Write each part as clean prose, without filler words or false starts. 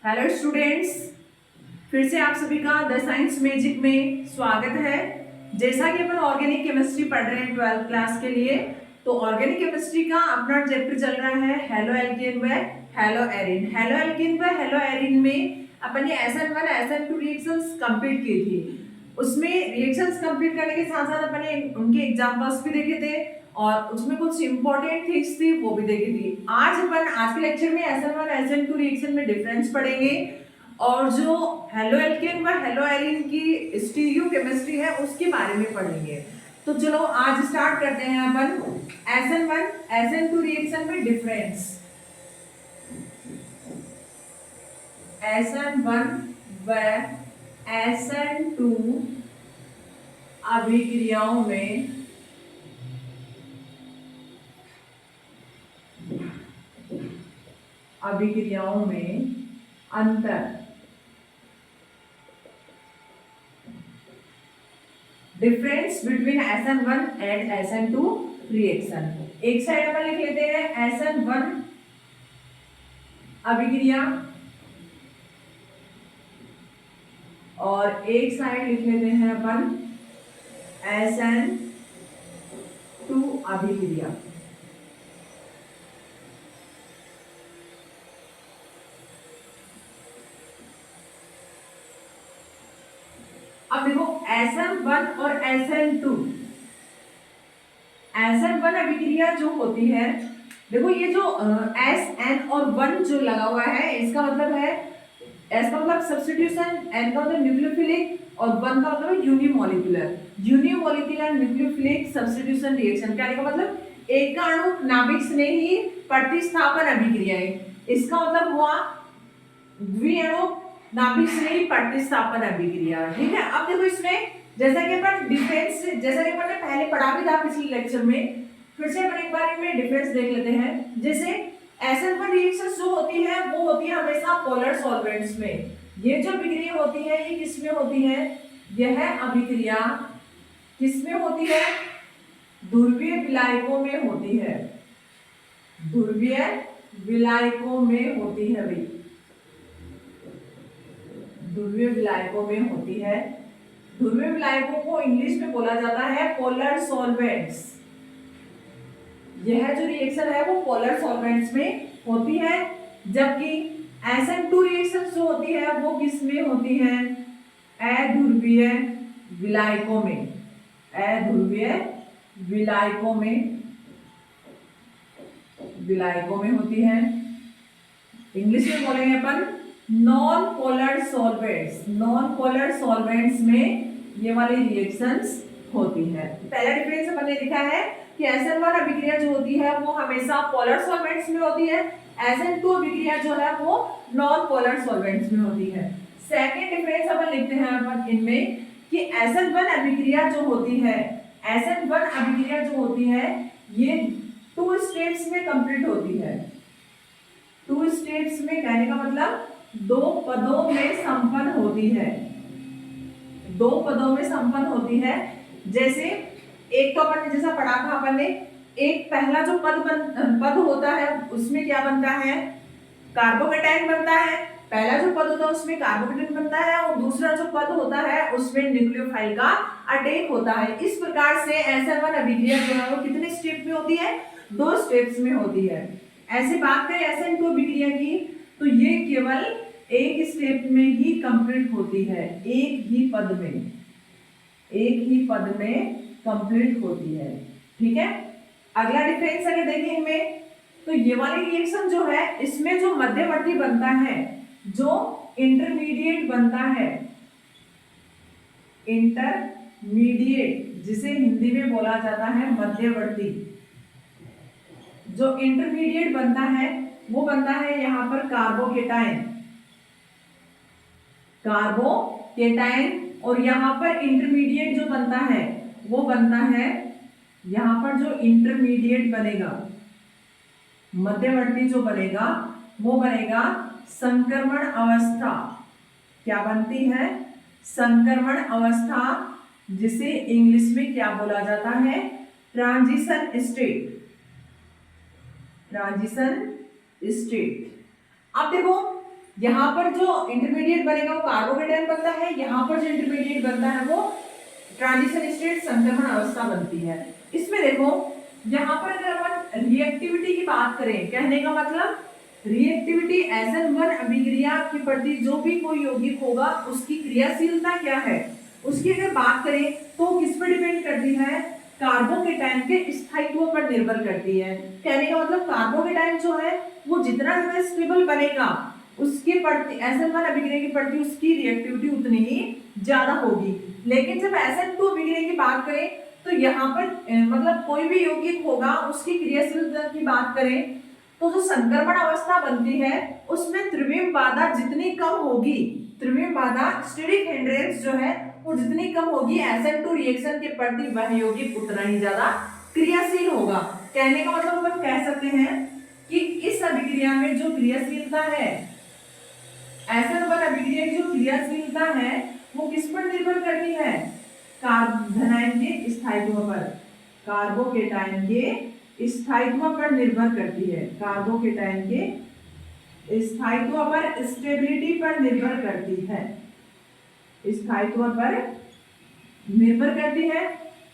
Hello students, फिर से आप सभी का द साइंस मैजिक में स्वागत है। जैसा कि अपन ऑर्गेनिक केमिस्ट्री पढ़ रहे हैं 12th क्लास के लिए, तो ऑर्गेनिक केमिस्ट्री का अपना चैप्टर चल रहा है हेलो एल्केन व हेलो एरिन। हेलो एल्केन व हेलो एरिन में अपन ने SN1 SN2 रिएक्शंस कंप्लीट की थी। उसमें रिएक्शंस कंप्लीट करने के साथ साथ अपन ने उनके एग्जांपल्स भी देखे थे और उसमें कुछ इंपॉर्टेंट थिंग्स थी वो भी देखी थी। आज के लेक्चर में SN1 SN2 रिएक्शन में डिफरेंस पढ़ेंगे और जो हेलो एल्केन व हेलो एरिन की स्टीरियो केमिस्ट्री है उसके बारे में पढ़ेंगे। तो चलो आज स्टार्ट करते हैं अपन SN1 SN2 रिएक्शन में डिफरेंस। SN1 व SN2 अभिक्रियाओं में अंतर। Difference between SN1 and SN2 reaction. एक साइड अपन लिख लेते हैं SN1 अभिक्रिया और एक साइड लिख लेते हैं अपन SN2 अभिक्रिया। अब देखो SN1 और SN1 अभिक्रिया जो होती है, देखो ये जो SN और 1 जो लगा हुआ है इसका मतलब है S का मतलब सब्स्टिट्यूशन, N का मतलब न्यूक्लियोफिलिक और 1 का मतलब यूनिमोलिकुलर न्यूक्लियोफिलिक सब्स्टिट्यूशन रिएक्शन। क्या का मतलब एक का अणु नाभिक स्नेही प्रतिस्थापन अभिक्रिया है। इसका मतलब हुआ द्विअणु नाभिक स्नेही प्रतिस्थापन अभिक्रिया। ठीक है। अब देखो इसमें जैसा कि अपन डिफरेंस, जैसा कि अपन ने पहले पढ़ा भी था पिछले लेक्चर में, फिर से अपन एक बार इनमें डिफरेंस देख लेते हैं। जैसे SN1 रिएक्शन जो होती है वो होती है हमेशा पोलर सॉल्वेंट्स में। ये जो अभिक्रिया होती है ये किसमें होती है? यह अभिक्रिया किसमें होती है? ध्रुवीय विलायकों में होती है। ध्रुवीय विलायकों में होती है भाई, ध्रुवीय विलायकों में होती है। ध्रुवीय विलायकों को इंग्लिश में बोला जाता है पोलर सॉल्वेंट्स। यह जो रिएक्शन है वो पोलर सॉल्वेंट्स में होती है, जबकि SN2 रिएक्शन जो होती है वो किस में होती है? अध्रुवीय विलायकों में। अध्रुवीय विलायकों में होती है। इंग्लिश में बोलेंगे अपन non polar solvents. Non polar solvents में ये वाली रिएक्शंस होती है। पहला डिफरेंस अपन ने लिखा है कि SN1 अभिक्रिया जो होती है वो हमेशा पोलर सॉल्वेंट्स में होती है। SN2 अभिक्रिया जो है वो नॉन पोलर सॉल्वेंट्स में होती है। सेकंड डिफरेंस अपन लिखते हैं अपन इनमें कि SN1 अभिक्रिया जो होती है, SN1 अभिक्रिया जो होती है ये 2 स्टेप्स में कंप्लीट होती है। 2 स्टेप्स में कहने का मतलब 2 पदों में संपन्न होती है। 2 पदों में संपन्न होती है। जैसे एक तो अपन ने जैसा पढ़ा था अपन ने, एक पहला जो पद होता है उसमें क्या बनता है? कार्बोकेटाइन बनता है। पहला जो पद होता है उसमें कार्बोकेटाइन बनता है और दूसरा जो पद होता है उसमें न्यूक्लियोफाइल का अटैक होता है। इस प्रकार से SN1 अभिक्रिया जो है वो कितने स्टेप में होती है? 2 स्टेप्स में होती है। ऐसे बात करें SN2 अभिक्रिया की तो ये केवल एक स्टेप में ही कंप्लीट होती है। एक ही पद में कंप्लीट होती है। ठीक है। अगला डिफरेंस अगर देखें इनमें तो ये वाली रिएक्शन जो है इसमें जो मध्यवर्ती बनता है, जो इंटरमीडिएट बनता है, इंटरमीडिएट जिसे हिंदी में बोला जाता है मध्यवर्ती, जो इंटरमीडिएट बनता है वो बनता है यहाँ पर कार्बोकेटाइन। और यहाँ पर इंटरमीडिएट जो बनता है वो बनता है, यहाँ पर जो इंटरमीडिएट बनेगा, मध्यवर्ती जो बनेगा वो बनेगा संक्रमण अवस्था। क्या बनती है? संक्रमण अवस्था, जिसे इंग्लिश में क्या बोला जाता है? Transition state. अब देखो यहाँ पर जो इंटरमीडिएट बनेगा वो कार्बोकेटायन बनता है, यहाँ पर जो इंटरमीडिएट बनता है वो ट्रांजिशन स्टेट संक्रमण अवस्था बनती है। इसमें देखो यहाँ पर अगर अपन रिएक्टिविटी की बात करें, कहने का मतलब रिएक्टिविटी SN1 अभिक्रिया के प्रति जो भी कोई यौगिक होगा उसकी क्रियाशीलता क्या है, उसकी अगर बात करें तो किस पर डिपेंड करती है, कार्बोकेटायन के स्थायित्व पर निर्भर करती है। कहने का मतलब कार्बोकेटायन जो है वो जितना ज्यादा स्टेबल बनेगा उसके प्रति SN1 अभिक्रिया के प्रति उसकी रिएक्टिविटी उतनी ही ज्यादा होगी। लेकिन जब SN2 अभिक्रिया की बात करें तो यहाँ पर मतलब कोई भी यौगिक होगा उसकी क्रियाशीलता की बात करें तो जो संक्रमण अवस्था बनती है उसमें त्रिविम बाधा जितनी कम होगी, त्रिविम बाधा स्टेरिक हिंड्रेंस जो है वो जितनी कम होगी SN2 रिएक्शन के प्रति वह यौगिक उतना ही ज्यादा क्रियाशील होगा। कहने का मतलब हम कह सकते हैं कि इस अभिक्रिया में जो क्रियाशीलता है, SN1 अभिक्रिया की जो क्रियाशीलता है वो किस पर निर्भर करती है, कार्बोकेटायन के स्थायित्व पर, कार्बोकेटायन के स्थायित्व पर निर्भर करती है, कार्बोकेटायन के स्थायित्व पर, स्टेबिलिटी पर निर्भर करती है, स्थायित्व पर निर्भर करती है।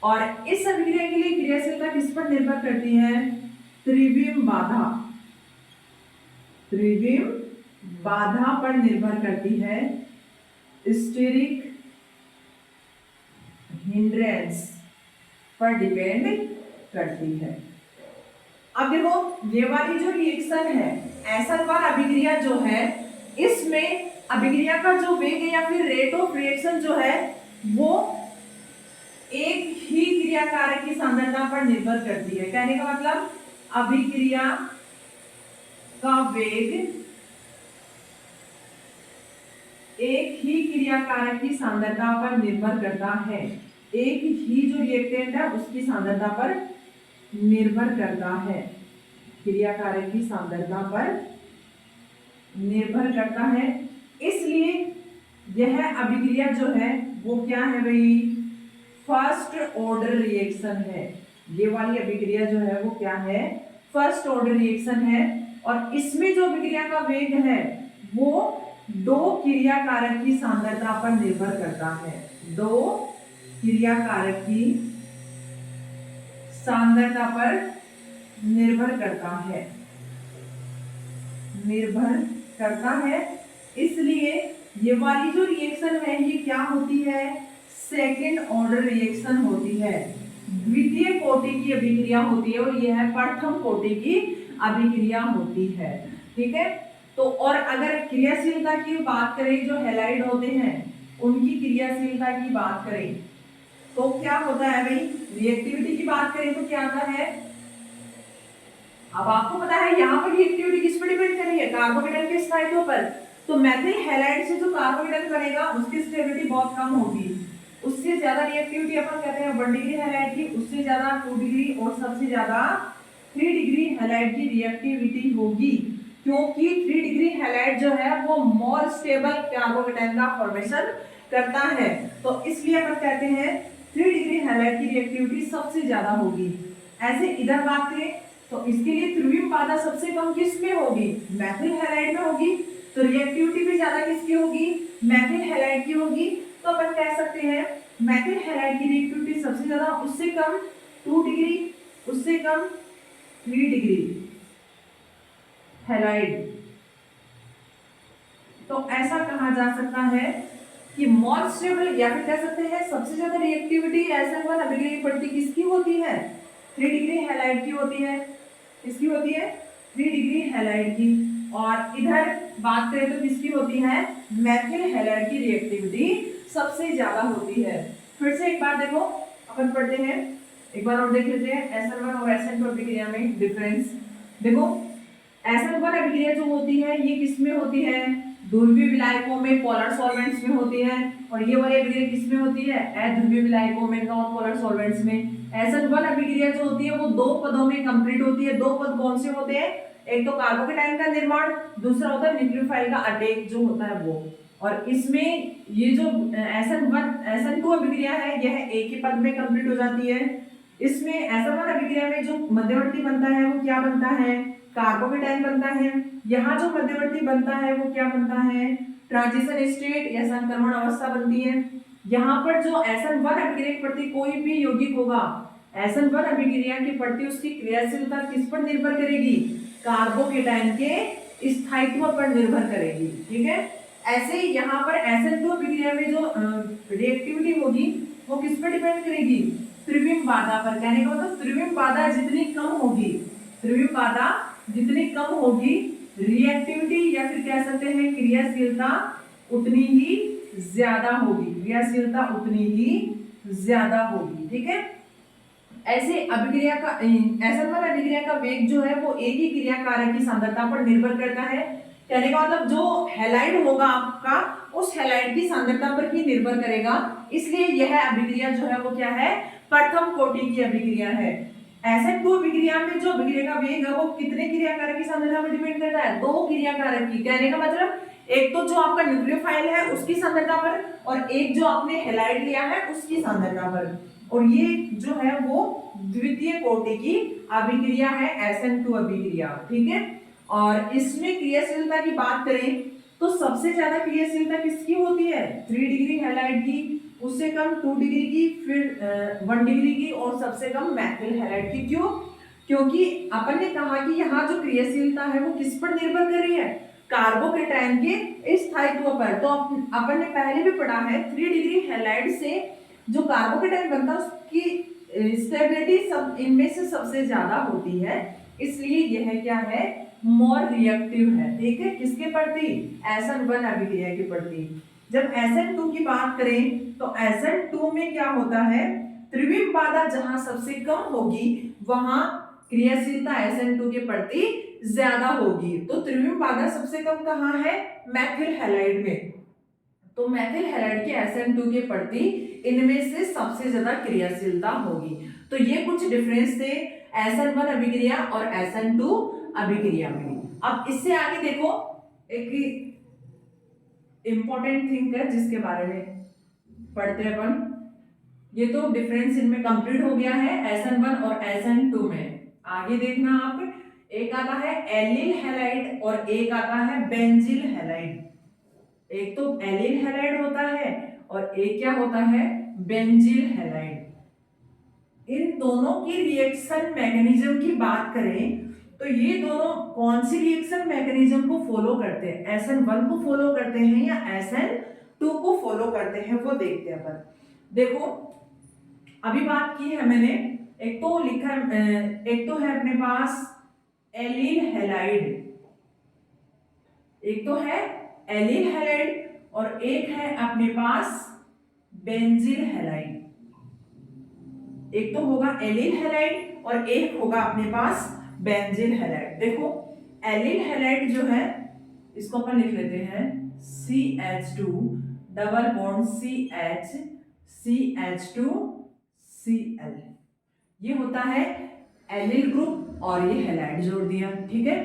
और इस अभिक्रिया के लिए क्रियाशीलता किस पर निर्भर करती है, त्रिविम बाधा, त्रिविम बाधा पर निर्भर करती है, स्टेरिक हिंड्रेंस पर डिपेंड करती है। अब देखो ये वाली जो रिएक्शन है SN1 अभिक्रिया जो है इसमें अभिक्रिया का जो वेग है या फिर रेट ऑफ रिएक्शन जो है वो एक ही क्रिया कारक की सांद्रता पर निर्भर करती है। कहने का मतलब अभिक्रिया का वेग एक ही क्रिया कारक की सांद्रता पर निर्भर करता है, एक ही जो रिएक्टेंट है उसकी सांद्रता पर निर्भर करता है, क्रिया कारक की सांद्रता पर निर्भर करता है। इसलिए यह अभिक्रिया जो है वो क्या है भाई, फर्स्ट ऑर्डर रिएक्शन है। ये वाली अभिक्रिया जो है वो क्या है, फर्स्ट ऑर्डर रिएक्शन है। और इसमें जो अभिक्रिया का वेग है वो दो क्रिया कारक की सांद्रता पर निर्भर करता है, दो क्रिया कारक की सांद्रता पर निर्भर करता है, निर्भर करता है। इसलिए ये वाली जो रिएक्शन है ये क्या होती है, सेकेंड ऑर्डर रिएक्शन होती है, द्वितीय कोटि की अभिक्रिया होती है और यह प्रथम कोटि की अभिक्रिया होती है। ठीक है, तो और अगर क्रियाशीलता की बात करें, जो हैलाइड होते हैं उनकी क्रियाशीलता की बात करें तो क्या होता है भाई, रिएक्टिविटी की बात करें तो क्या आता है, अब आपको पता है यहाँ पर रिएक्टिविटी किस पर डिपेंड कर रही है, कार्बोकेटायन के स्थायित्व पर। तो मेथिल हैलाइड से जो कार्बोकेटायन बनेगा उसकी स्टेबिलिटी बहुत कम होगी, उससे ज्यादा रिएक्टिविटी अपन कहते हैं 1 डिग्री हैलाइड की, उससे ज्यादा 2 डिग्री और सबसे ज्यादा 3 डिग्री हैलाइड की रिएक्टिविटी होगी, क्योंकि 3 डिग्री हैलाइड जो है वो मोर स्टेबल कार्बोकेटायन का फॉर्मेशन करता है। तो इसलिए अपन कहते हैं 3 डिग्री हैलाइड की रिएक्टिविटी सबसे ज्यादा होगी। ऐसे इधर बात करें तो इसके लिए त्रिविम बाधा सबसे कम किस में होगी, मेथिल हैलाइड में होगी। तो रिएक्टिविटी भी ज्यादा किसकी होगी, मेथिल हैलाइड की होगी। तो अपन कह सकते हैं मेथिल हैलाइड की रिएक्टिविटी सबसे ज्यादा, उससे कम 2 डिग्री, उससे कम 3 डिग्री हैलाइड। तो ऐसा कहा जा सकता है कि मोर स्टेबल, या फिर कह सकते हैं सबसे ज्यादा रिएक्टिविटी SN1 अभिक्रिया प्रति किसकी होती है, 3 डिग्री हैलाइड की होती है। किसकी होती है, 3 डिग्री हैलाइड की। और इधर बात करें तो किसकी होती है, मेथिल हैलाइड की रिएक्टिविटी सबसे ज्यादा होती है। फिर से एक बार देखो, अपन पढ़ते हैं एक बार और देख लेते हैं SN1 और SN2 अभिक्रिया में डिफरेंस। देखो SN1 अभिक्रिया जो होती है ये किसमें होती है, ध्रुवीय विलायकों में, पोलर सॉल्वेंट्स में होती है। और ये वाली अभिक्रिया किसमें होती है, अध्रुवीय विलायकों में, नॉन पोलर सॉल्वेंट्स में। SN1 अभिक्रिया जो होती है वो 2 पदों में कंप्लीट होती है। 2 पद कौन से होते हैं, एक तो कार्बोकेटायन का निर्माण, दूसरा होता है न्यूक्लियोफाइल का अटैक जो होता है वो। और इसमें ये जो SN2 अभिक्रिया है यह एक ही पद में कंप्लीट हो जाती है। इसमें एसएन1 अभिक्रिया में जो मध्यवर्ती बनता है वो क्या बनता है, कार्बोकेटाइन बनता है। यहाँ जो मध्यवर्ती बनता है वो क्या बनता है, ट्रांजिशन स्टेट या संक्रमण अवस्था बनती है। यहाँ पर जो एसएन1 अभिक्रिया के प्रति कोई भी यौगिक होगा, एसएन1 अभिक्रिया के प्रति उसकी क्रियाशीलता किस पर निर्भर करेगी, कार्बोकेटाइन के स्थायित्व पर निर्भर करेगी। ठीक है, ऐसे ही यहाँ पर एसएन2 अभिक्रिया में जो रिएक्टिविटी होगी वो किस पर डिपेंड करेगी, त्रिविम बाधा पर। कहने का मतलब त्रिविम बाधा जितनी कम होगी, त्रिविम बाधा जितनी कम होगी, रिएक्टिविटी या फिर कह सकते हैं क्रियाशीलता उतनी ही ज्यादा होगी, क्रियाशीलता उतनी ही ज्यादा होगी। ठीक है, ऐसे अभिक्रिया का एसएन1 अभिक्रिया का वेग जो है वो एक ही क्रिया कारक की सांद्रता पर निर्भर करता है। कहने का मतलब जो हैलाइड होगा आपका उस हैलाइड की सांद्रता पर ही निर्भर करेगा, इसलिए यह अभिक्रिया जो है वो क्या है, प्रथम कोटि की अभिक्रिया है। एसएन2 अभिक्रिया में जो अभिक्रिया का वेग है वो कितने क्रिया कारक की सांद्रता पर डिपेंड करता है, दो क्रिया कारक की। कहने का मतलब एक तो जो आपका न्यूक्लियोफाइल है उसकी सांद्रता पर और एक जो आपने हैलाइड लिया है उसकी सांद्रता पर, और ये जो है वो द्वितीय कोटि की अभिक्रिया है एसएन2 अभिक्रिया। ठीक है, और इसमें क्रियाशीलता की बात करें तो सबसे ज्यादा क्रियाशीलता किसकी होती है, 3 डिग्री हैलाइड की, उससे कम 2 डिग्री की, फिर 1 डिग्री की और सबसे कम मैथिल हैलाइड की। क्यों, क्योंकि अपन ने कहा कि यहाँ जो क्रियाशीलता है वो किस पर निर्भर कर रही है, कार्बोकेटाइन के स्थायित्व पर। तो अपन ने पहले भी पढ़ा है 3 डिग्री हैलाइड से जो कार्बोकेटाइन बनता है उसकी स्टेबिलिटी सब इनमें से सबसे ज्यादा होती है, इसलिए यह क्या है, मोर रिएक्टिव है। ठीक है, किसके प्रति, एसएन1 अभिक्रिया के प्रति। जब एसएन2 की बात करें तो एसएन2 में क्या होता है, त्रिविम बाधा जहां सबसे कम होगी वहां क्रियाशीलता एसएन2 के प्रति ज्यादा होगी। तो त्रिविम बाधा सबसे कम कहाँ है, मैथिल हैलाइड में। तो मैथिल हैलाइड के एसएन2 के प्रति इनमें से सबसे ज्यादा क्रियाशीलता होगी। तो ये कुछ डिफरेंस थे एसएन1 अभिक्रिया और एसएन2 अभिक्रिया में। अब इससे आगे देखो, एक इंपॉर्टेंट थिंग है जिसके बारे में पढ़ते हैं अपन। ये तो डिफरेंस इनमें कंप्लीट हो गया है एसएन1 और एसएन2 में। आगे देखना आप, एक आता है एलिल हैलाइड और एक आता है बेंजिल हैलाइड। एक तो एलिल हैलाइड होता है और एक क्या होता है, बेंजिल हैलाइड। इन दोनों की रिएक्शन मैकेनिज्म की बात करें तो ये दोनों कौन सी रिएक्शन मैकेनिज्म को फॉलो करते हैं, एसएन1 को फॉलो करते हैं या एसएन2 को फॉलो करते हैं, वो देखते हैं अपन। देखो अभी बात की है मैंने, एक तो लिखा है, एक तो है अपने पास एलिल हैलाइड, एक तो है एलिल हैलाइड और एक है अपने पास बेंजिल हैलाइड। एक तो होगा एलिल हैलाइड और एक होगा अपने पास बेंजिल हैलाइड। देखो एलिल हैलाइड जो है इसको अपन लिख लेते हैं CH2 double bond CH CH2Cl, ये होता है एलिल ग्रुप और ये हैलाइड जोड़ दिया। ठीक है,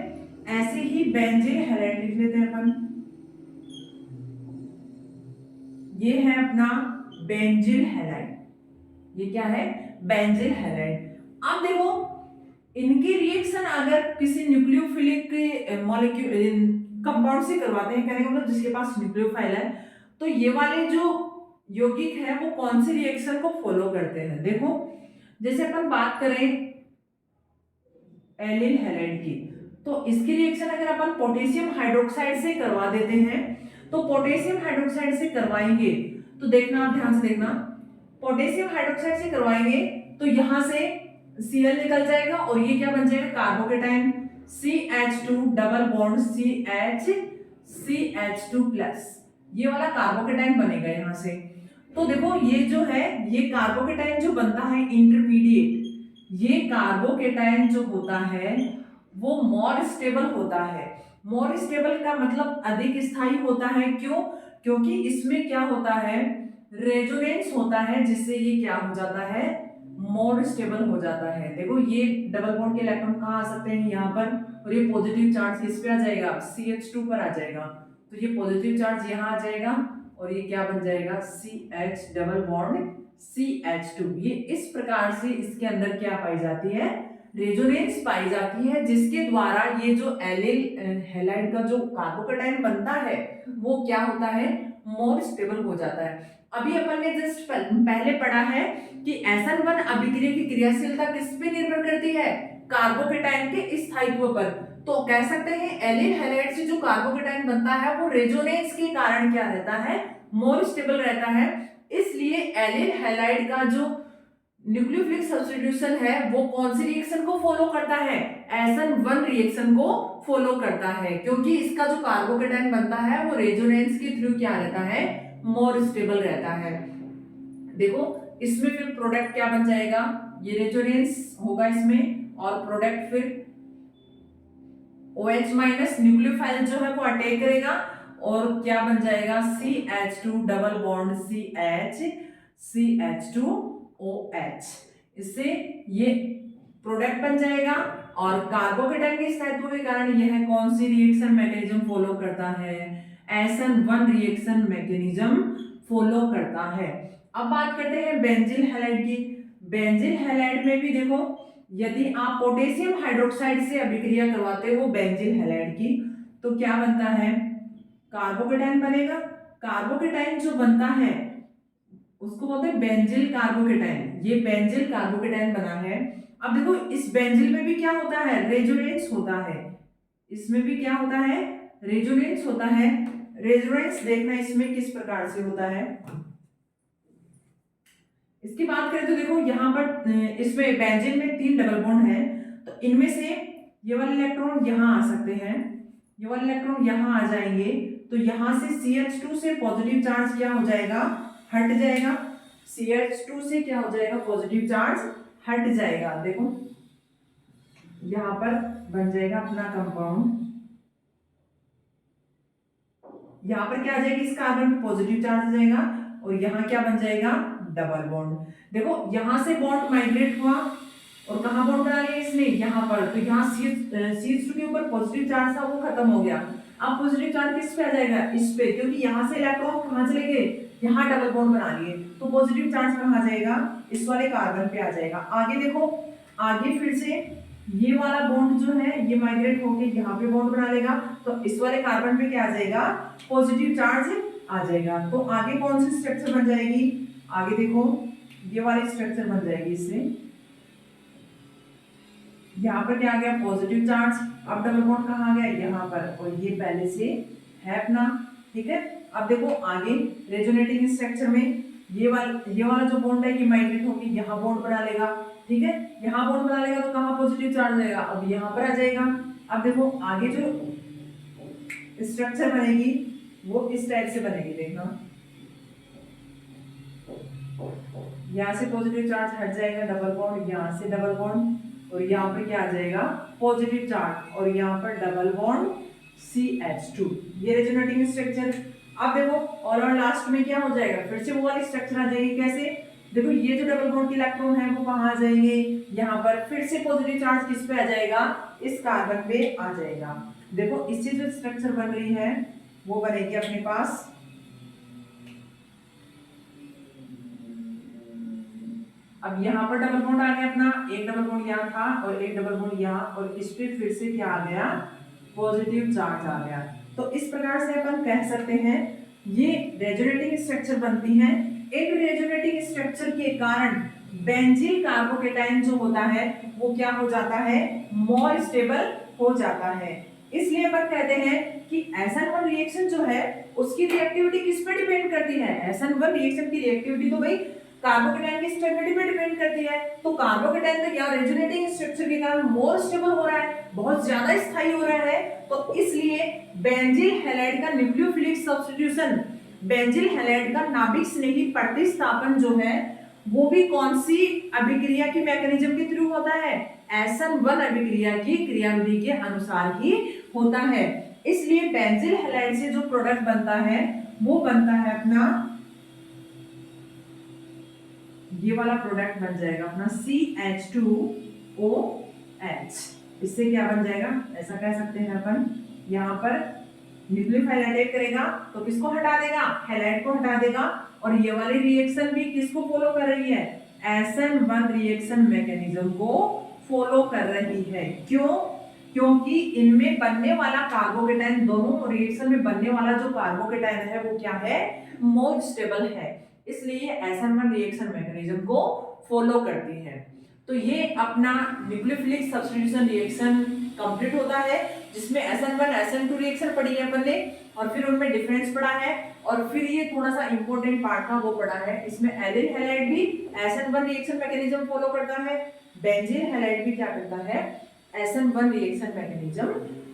ऐसे ही बेंजिल हैलाइड लिख लेते हैं अपन, ये है अपना बेंजिल हैलाइड, ये क्या है, बेंजिल हैलाइड। अब देखो इनकी रिएक्शन अगर किसी न्यूक्लियोफिलिक मॉलिक्यूल कंपाउंड से करवाते हैं, कहने का मतलब जिसके पास न्यूक्लियोफाइल है, तो ये वाले जो यौगिक है वो कौन सी रिएक्शन को फॉलो करते हैं। देखो जैसे अपन बात करें एलिल हैलाइड की, तो इसकी रिएक्शन अगर अपन पोटेशियम हाइड्रोक्साइड से करवा देते हैं, तो पोटेशियम हाइड्रोक्साइड से करवाएंगे तो देखना, आप ध्यान से देखना, पोटेशियम हाइड्रोक्साइड से करवाएंगे तो यहां से Cl निकल जाएगा और ये क्या बन जाएगा, carbocation CH2 double bond CH2+, ये वाला कार्बोकेटाइन बनेगा यहां से। तो देखो ये जो है, ये कार्बोकेटाइन जो बनता है इंटरमीडिएट, ये कार्बोकेटाइन जो होता है वो मोर स्टेबल होता है। मोर स्टेबल का मतलब अधिक स्थायी होता है। क्यों, क्योंकि इसमें क्या होता है, रेजोनेंस होता है, जिससे ये क्या हो जाता है, मोर स्टेबल हो जाता है। देखो ये डबल बॉन्ड के इलेक्ट्रॉन कहाँ आ सकते हैं, यहाँ पर, और ये पॉजिटिव चार्ज किस पे आ जाएगा, CH2 पर आ जाएगा। तो ये पॉजिटिव चार्ज यहाँ आ जाएगा और ये क्या बन जाएगा, CH डबल बॉन्ड CH2। ये इस प्रकार से इसके अंदर क्या पाई जाती है, रेजोनेंस पाई जाती है, जिसके द्वारा ये जो एलिल हैलाइड का जो कार्बोकेटाइन बनता है वो क्या होता है, मोर स्टेबल हो जाता है। अभी अपन ने जस्ट पहले पढ़ा है कि SN1 अभिक्रिया की क्रियाशीलता किस पे निर्भर करती है, कार्बोकेटाइन के स्थायित्व पर। तो कह सकते हैं एलिल हैलाइड से जो कार्बोकेटाइन बनता है वो रेजोनेंस के कारण क्या रहता है, मोर स्टेबल रहता है। इसलिए एलिल हैलाइड का जो न्यूक्लियोफिलिक सब्स्टिट्यूशन है वो कौन सी रिएक्शन को फॉलो करता है, SN1 रिएक्शन को फॉलो करता है, क्योंकि इसका जो कार्बोकेटाइन बनता है वो रेजोनेंस के थ्रू क्या रहता है, मोर स्टेबल रहता है। देखो इसमें फिर प्रोडक्ट क्या बन जाएगा, ये रेजोनेंस होगा इसमें, और प्रोडक्ट फिर OH माइनस न्यूक्लियोफाइल जो है वो अटैक करेगा और क्या बन जाएगा, CH2 डबल बॉन्ड CH2OH। इससे ये प्रोडक्ट बन जाएगा और कार्बोकेटाइन के स्थायित्व के कारण यह कौन सी रिएक्शन मैकेनिज्म फॉलो करता है, SN1 रिएक्शन मैकेनिज्म फॉलो करता है। अब बात करते हैं बेंजील हैलाइड की। बेंजील हैलाइड में भी देखो, यदि आप पोटेशियम हाइड्रोक्साइड से अभिक्रिया करवाते हो बेंजील हैलाइड की, तो क्या बनता है, कार्बोकेटाइन बनेगा। कार्बोकेटाइन जो बनता है उसको बोलते हैं बेंजील कार्बोकेटाइन। ये बेंजील कार्बोकेटाइन बना है। अब देखो इस बेंजील में भी क्या होता है, रेजोनेंस होता है। इसमें भी क्या होता है, रेजोनेंस होता है। रेजोनेंस देखना इसमें किस प्रकार से होता है। इसकी बात करें तो देखो यहाँ पर इसमें बेंजीन में 3 डबल बॉन्ड है, तो इनमें से ये वाले इलेक्ट्रॉन यहाँ आ सकते हैं, ये वाले इलेक्ट्रॉन यहाँ आ जाएंगे, तो यहाँ से CH2 से पॉजिटिव चार्ज क्या हो जाएगा, हट जाएगा। CH2 से क्या हो जाएगा, पॉजिटिव चार्ज हट जाएगा। देखो यहाँ पर बन जाएगा अपना कंपाउंड, यहाँ पर क्या आ जाएगी, इस कार्बन पे पॉजिटिव चार्ज आ जाएगा और यहाँ क्या बन जाएगा, डबल बॉन्ड। देखो यहाँ से बॉन्ड माइग्रेट हुआ और कहाँ बॉन्ड बना लिया इसने, यहाँ पर। तो यहाँ CH2 के ऊपर पॉजिटिव चार्ज था वो खत्म हो गया। अब पॉजिटिव चार्ज किस पे आ जाएगा, इस पे, क्योंकि यहाँ से इलेक्ट्रॉन कहाँ चले गए, यहाँ डबल बॉन्ड बना लिए, तो पॉजिटिव चार्ज कहाँ जाएगा, इस वाले कार्बन पे आ जाएगा। आगे देखो, आगे फिर से ये वाला बॉन्ड जो है ये माइग्रेट होके यहाँ पे बॉन्ड बना लेगा, तो इस वाले कार्बन पे क्या आ जाएगा, पॉजिटिव चार्ज आ जाएगा। तो आगे कौन सी स्ट्रक्चर बन जाएगी, आगे देखो ये वाली स्ट्रक्चर बन जाएगी इससे। यहाँ पर क्या आ गया, पॉजिटिव चार्ज। अब डबल बॉन्ड कहाँ आ गया, यहाँ पर, और ये पहले से है अपना, ठीक है। अब देखो आगे रेजोनेटिंग स्ट्रक्चर में ये वाला जो बॉन्ड है ये माइग्रेट होकर यहाँ बॉन्ड बना लेगा, ठीक है। यहाँ बॉन्ड बना लेगा तो कहाँ पॉजिटिव चार्ज आएगा, अब यहाँ पर आ जाएगा। अब देखो आगे जो स्ट्रक्चर बनेगी वो इस टाइप से बनेगी, देखना यहाँ से पॉजिटिव चार्ज हट जाएगा, डबल बॉन्ड, यहाँ से डबल बॉन्ड, और यहाँ पर क्या आ जाएगा, पॉजिटिव चार्ज, और यहाँ पर डबल बॉन्ड CH2, ये रेजोनेटिंग स्ट्रक्चर। अब देखो और लास्ट में क्या हो जाएगा, फिर से वो वाली स्ट्रक्चर आ जाएगी। कैसे, देखो ये जो डबल बॉन्ड के इलेक्ट्रॉन है वो कहाँ आ जाएंगे, यहाँ पर। फिर से पॉजिटिव चार्ज किस पे आ जाएगा, इस कार्बन पे आ जाएगा। देखो इससे जो स्ट्रक्चर बन रही है वो बनेगी अपने पास, अब यहाँ पर डबल बॉन्ड आ गया अपना, एक डबल बॉन्ड यहाँ था और एक डबल बॉन्ड यहाँ, और इस पे फिर से क्या आ गया, पॉजिटिव चार्ज आ गया। तो इस प्रकार से अपन कह सकते हैं ये रेजोनेटिंग स्ट्रक्चर बनती हैं। इन रेजोनेटिंग स्ट्रक्चर के कारण बेंजील कार्बोकेटाइन जो होता है वो क्या हो जाता है, मोर स्टेबल हो जाता है। इसलिए अपन कहते हैं कि SN1 रिएक्शन जो है उसकी रिएक्टिविटी किस पे डिपेंड करती है, SN1 रिएक्शन की रिएक्टिविटी तो भाई कार्बोकेटाइन की स्टेबिलिटी पे डिपेंड करती है। तो कार्बोकेटाइन तो क्या रेजोनेटिंग स्ट्रक्चर के कारण मोर स्टेबल हो रहा है, बहुत ज्यादा स्थायी हो रहा है, तो इसलिए बेंजील हैलाइड का न्यूक्लियोफिलिक सब्स्टिट्यूशन, बेंजील हैलाइड का नाभिक स्नेही प्रतिस्थापन जो है वो भी कौन सी अभिक्रिया की मैकेनिज्म के थ्रू होता है, SN1 अभिक्रिया की क्रियाविधि के अनुसार ही होता है। इसलिए बेंजील हैलाइड से जो प्रोडक्ट बनता है वो बनता है अपना, ये वाला प्रोडक्ट बन जाएगा अपना CH2OH। इससे क्या बन जाएगा, ऐसा कह सकते हैं अपन, यहाँ पर न्यूक्लियोफाइल अटैक करेगा तो किसको हटा देगा, हैलाइड को हटा देगा। और ये वाली रिएक्शन भी किसको फॉलो कर रही है, SN1 रिएक्शन मैकेनिज्म को फॉलो कर रही है। क्यों, क्योंकि इनमें बनने वाला कार्बोकेटाइन, दोनों रिएक्शन में बनने वाला जो कार्बोकेटाइन है वो क्या है, मोर स्टेबल है, इसलिए SN1 रिएक्शन मैकेनिज्म को फॉलो करती है। तो ये अपना न्यूक्लियोफिलिक सब्स्टिट्यूशन रिएक्शन कंप्लीट होता है, जिसमें SN1 SN2 रिएक्शन पढ़ी है अपन ने, और फिर उनमें डिफरेंस पढ़ा है, और फिर ये थोड़ा सा इंपॉर्टेंट पार्ट था वो पढ़ा है, इसमें एलिल हैलाइड भी SN1 रिएक्शन मैकेनिज्म फॉलो करता है, बेंजीन हैलाइड भी क्या करता है, SN1 रिएक्शन मैकेनिज्म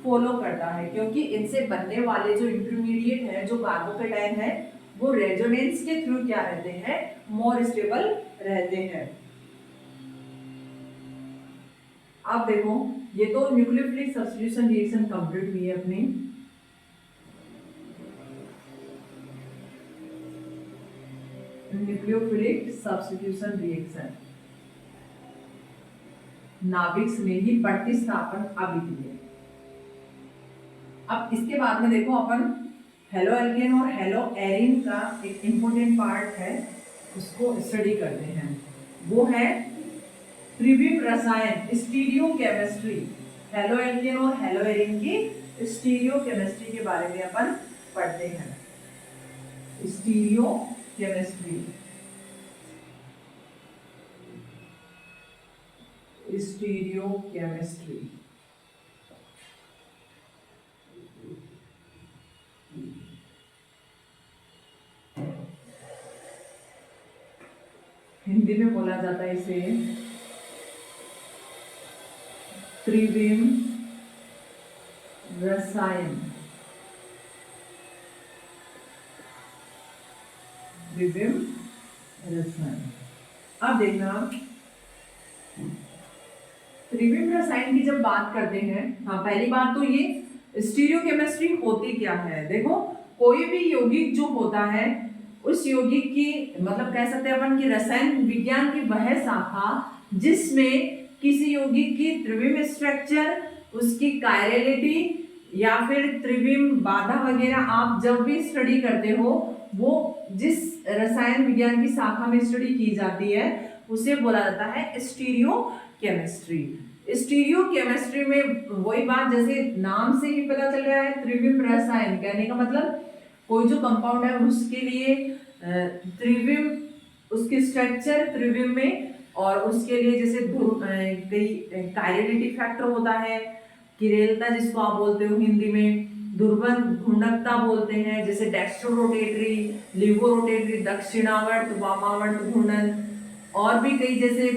फॉलो करता है, क्योंकि इनसे बनने वाले जो इंटरमीडिएट है, जो कार्बोकेटाइन है, वो रेजोनेंस के थ्रू क्या रहते हैं, मोर स्टेबल रहते हैं। अब देखो, ये तो न्यूक्लियोफिलिक सब्स्टिट्यूशन रिएक्शन कंप्लीट हुई है अपनी। न्यूक्लियोफिलिक सब्स्टिट्यूशन रिएक्शन नाभिक स्नेही प्रतिस्थापन अभिक्रिया। अब इसके बाद में देखो अपन हेलो एल्केन और हेलो एरिन का एक इंपॉर्टेंट पार्ट है, उसको स्टडी करते हैं। वो है त्रिविम रसायन, स्टीरियो केमिस्ट्री। हेलो एल्केन और हेलो एरिन की स्टीरियो केमिस्ट्री के बारे में अपन पढ़ते हैं। Stereo chemistry, stereo chemistry. Hindi में बोला जाता है इसे त्रिविम रसायन। त्रिविम रसायन। अब देखना, त्रिविम रसायन की जब बात करते हैं, हाँ पहली बात तो ये स्टीरियो केमिस्ट्री होती क्या है। देखो, कोई भी यौगिक जो होता है, उस यौगिक की मतलब कह सकते हैं अपन की रसायन विज्ञान की वह शाखा जिसमें किसी यौगिक की त्रिविम स्ट्रक्चर, उसकी कायरलिटी या फिर त्रिविम बाधा वगैरह आप जब भी स्टडी करते हो, वो जिस रसायन विज्ञान की शाखा में स्टडी की जाती है उसे बोला जाता है स्टीरियो केमिस्ट्री। स्टीरियो केमिस्ट्री में वही बात, जैसे नाम से ही पता चल रहा है त्रिविम रसायन, कहने का मतलब कोई जो कंपाउंड है उसके लिए त्रिविम, उसकी स्ट्रक्चर त्रिविम में, और उसके लिए जैसे कई कायरलिटी फैक्टर होता है, किरेलता जिसको आप बोलते हो हिंदी में, दुर्बल घूर्णकता बोलते हैं, जैसे डेक्स्ट्रो रोटेटरी, लिवो रोटेटरी, दक्षिणावर्त, वामावर्त घूर्णन, और भी कई जैसे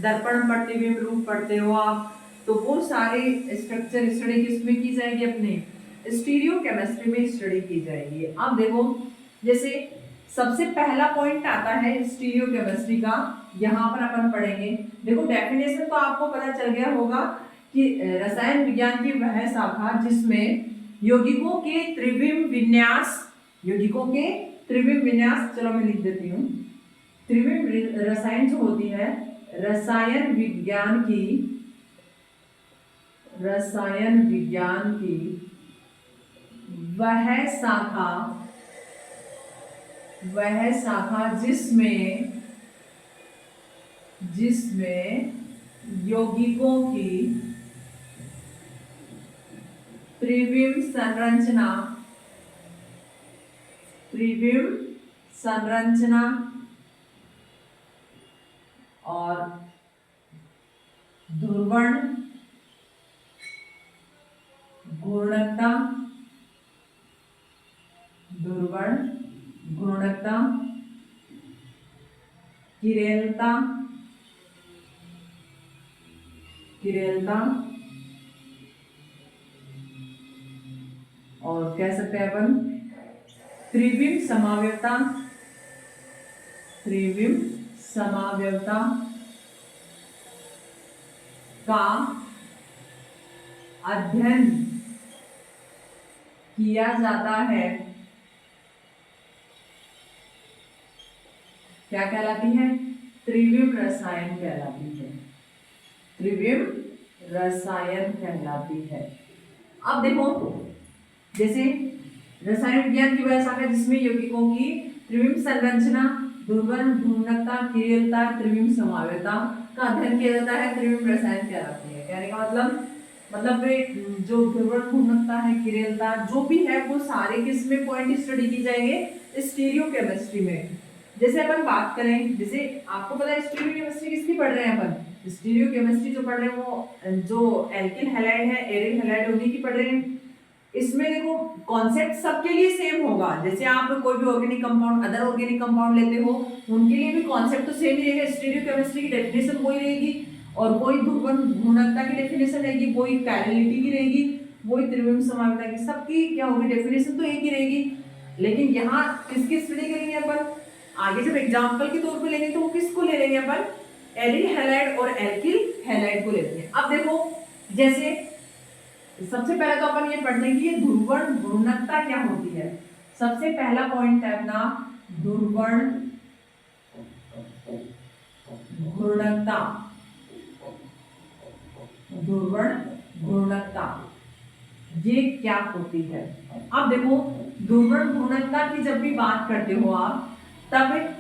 दर्पण प्रतिबिंब रूप पढ़ते हो आप, तो वो सारे स्ट्रक्चर स्टडी किसमें की जाएगी, अपने स्टीरियो केमिस्ट्री में स्टडी की जाएगी। अब देखो, जैसे सबसे पहला पॉइंट आता है स्टीरियो केमिस्ट्री का, यहाँ पर अपन पढ़ेंगे। देखो डेफिनेशन तो आपको पता चल गया होगा कि रसायन विज्ञान की वह शाखा जिसमें यौगिकों के त्रिविम विन्यास, यौगिकों के त्रिविम विन्यास, चलो मैं लिख देती हूँ। त्रिविम रसायन जो होती है, रसायन विज्ञान की, रसायन विज्ञान की वह शाखा, वह शाखा जिसमें, जिसमें यौगिकों की त्रिविम संरचना, त्रिविम संरचना और ध्रुवण घूर्णकता, ध्रुवण घूर्णकता, किरेलता, किरेलता, और कह सकते हैं अपन त्रिविम समावयवता, त्रिविम समावयवता का अध्ययन किया जाता है। क्या कहलाती है, त्रिविम रसायन कहलाती है, त्रिविम रसायन कहलाती है। अब देखो, जैसे रसायन विज्ञान की वह शाखा जिसमें यौगिकों की त्रिविम संरचना, ध्रुवण घूर्णकता, किरणता, त्रिविम समावेता का अध्ययन किया जाता है। त्रिविम रसायन कहलाती है। कहने का मतलब वे जो ध्रुवण घूर्णकता है, किरणता जो भी है वो सारे किस में पॉइंट स्टडी की जाएंगे, स्टीरियोकेमिस्ट्री में। जैसे अपन बात करें, जैसे आपको पता है स्टीरियोकेमिस्ट्री किसकी पढ़ रहे हैं अपन, स्टीरियोकेमिस्ट्री जो पढ़ रहे हैं वो जो एल्किल हैलाइड है, एरिल हैलाइड उन्हीं की पढ़ रहे हैं। इसमें देखो कॉन्सेप्ट सबके लिए सेम होगा। जैसे आप कोई भी organic compound, other organic compound लेते हो, उनके लिए भी कॉन्सेप्ट तो सेम ही रहेगा। स्टीरियोकेमिस्ट्री की डेफिनेशन वही रहेगी, और वही ध्रुवण घूर्णकता की डेफिनेशन रहेगी, वही कैरिलिटी की रहेगी, वही त्रिविम समावेता की, सबकी क्या होगी डेफिनेशन तो एक ही रहेगी। लेकिन यहाँ किसकी स्टडी करेंगे अपन, आगे जब एग्जाम्पल के तौर पे लेंगे तो वो किसको ले लेंगे अपन, एरिल हैलाइड और एल्किल हैलाइड को लेते हैं। अब देखो जैसे सबसे पहले तो अपन ये पढ़ने की ध्रुवण घूर्णकता क्या होती है। सबसे पहला पॉइंट है अपना ध्रुवण घूर्णकता। ध्रुवण घूर्णकता ये क्या होती है। अब देखो ध्रुवण घूर्णकता की जब भी बात करते हो आप, तब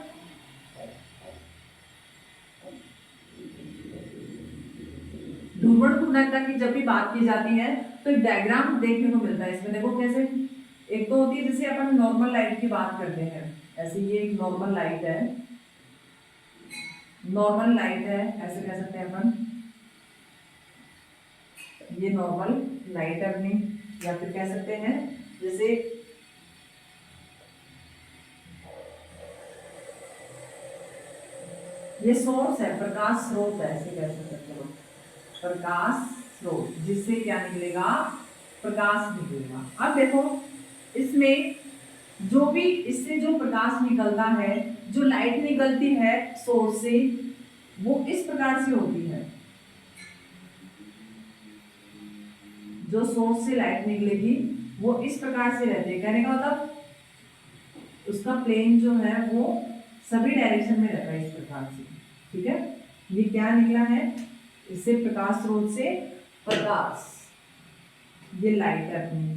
ध्रुवण घूर्णकता की जब भी बात की जाती है तो एक डायग्राम देखने को मिलता है। इसमें देखो कैसे, एक तो होती है जैसे अपन नॉर्मल लाइट की बात करते हैं, ऐसे ये एक नॉर्मल लाइट है, नॉर्मल लाइट है ऐसे कह सकते हैं अपन, ये नॉर्मल लाइट है अपनी, या फिर कह सकते हैं जैसे ये सोर्स है, प्रकाश स्रोत है, ऐसे कह सकते हैं प्रकाश स्रोत, जिससे क्या निकलेगा, प्रकाश निकलेगा। अब देखो इसमें जो भी इससे जो प्रकाश निकलता है, जो लाइट निकलती है सोर्स से, वो इस प्रकार से होती है। जो सोर्स से लाइट निकलेगी वो इस प्रकार से रहती है। कहने का मतलब उसका प्लेन जो है वो सभी डायरेक्शन में रहता है इस प्रकार से। ठीक है, ये क्या निकला है, इससे प्रकाश स्रोत से प्रकाश, ये लाइट है अपनी,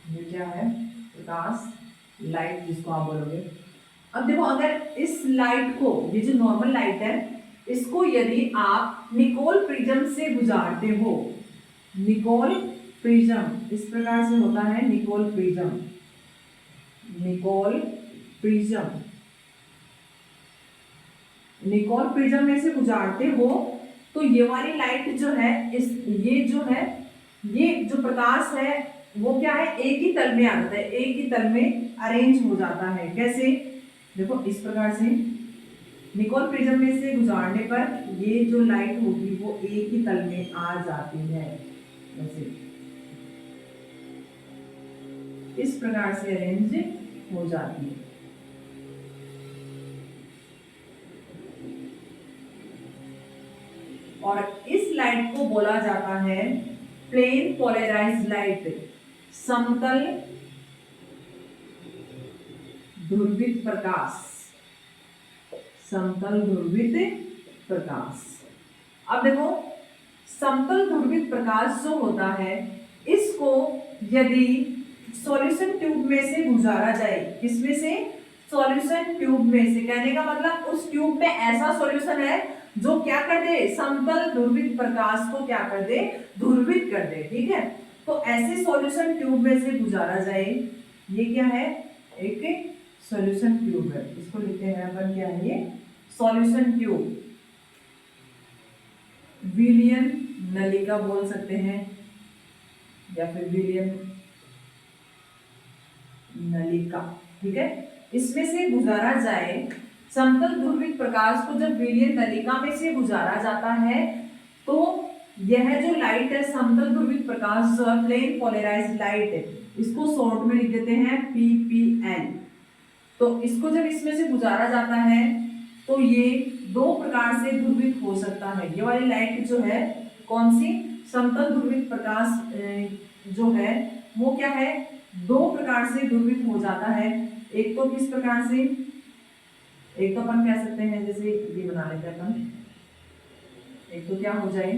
ये क्या है, प्रकाश लाइट जिसको आप बोलोगे। अब देखो अगर इस लाइट को, ये जो नॉर्मल लाइट है, इसको यदि आप निकोल प्रिज्म से गुजारते हो, निकोल प्रिज्म इस प्रकार से होता है, Nicol prism, Nicol prism, Nicol prism में से गुजारते हो तो ये वाली लाइट जो है, इस ये जो है, ये जो प्रकाश है वो क्या है, एक ही तल में आ जाता है, एक ही तल में अरेंज हो जाता है। कैसे, देखो इस प्रकार से निकोल प्रिज्म में से गुजारने पर ये जो लाइट होगी वो एक ही तल में आ जाती है, जैसे इस प्रकार से अरेंज हो जाती है। और इस लाइट को बोला जाता है प्लेन पोलराइज्ड लाइट, समतल ध्रुवित प्रकाश, समतल ध्रुवित प्रकाश। अब देखो समतल ध्रुवित प्रकाश जो होता है, इसको यदि सॉल्यूशन ट्यूब में से गुजारा जाए, किसमें से, सॉल्यूशन ट्यूब में से, कहने का मतलब उस ट्यूब में ऐसा सॉल्यूशन है जो क्या कर दे, समतल ध्रुवित प्रकाश को क्या कर दे, ध्रुवित कर दे। ठीक है, तो ऐसे सॉल्यूशन ट्यूब में से गुजारा जाए, ये क्या है, एक सॉल्यूशन ट्यूब है, इसको लिखते हैं अपन क्या है, ये सॉल्यूशन ट्यूब, विलियन नलिका बोल सकते हैं, या फिर विलियन नलिका। ठीक है, इसमें से गुजारा जाए, समतल ध्रुवित प्रकाश को जब विलियन नलिका में से गुजारा जाता है तो यह जो लाइट है, समतल ध्रुवित प्रकाश जो है, प्लेन पोलराइज्ड लाइट है, इसको शॉर्ट में लिख देते हैं PPL। तो इसको जब इसमें से गुजारा जाता है तो ये दो प्रकार से ध्रुवित हो सकता है। ये वाली लाइट जो है कौन सी, समतल ध्रुवित प्रकाश जो है वो क्या है, दो प्रकार से ध्रुवित हो जाता है। एक तो किस प्रकार से, एक तो अपन कह सकते हैं जैसे ये बना लेते हैं अपन, एक तो क्या हो जाए,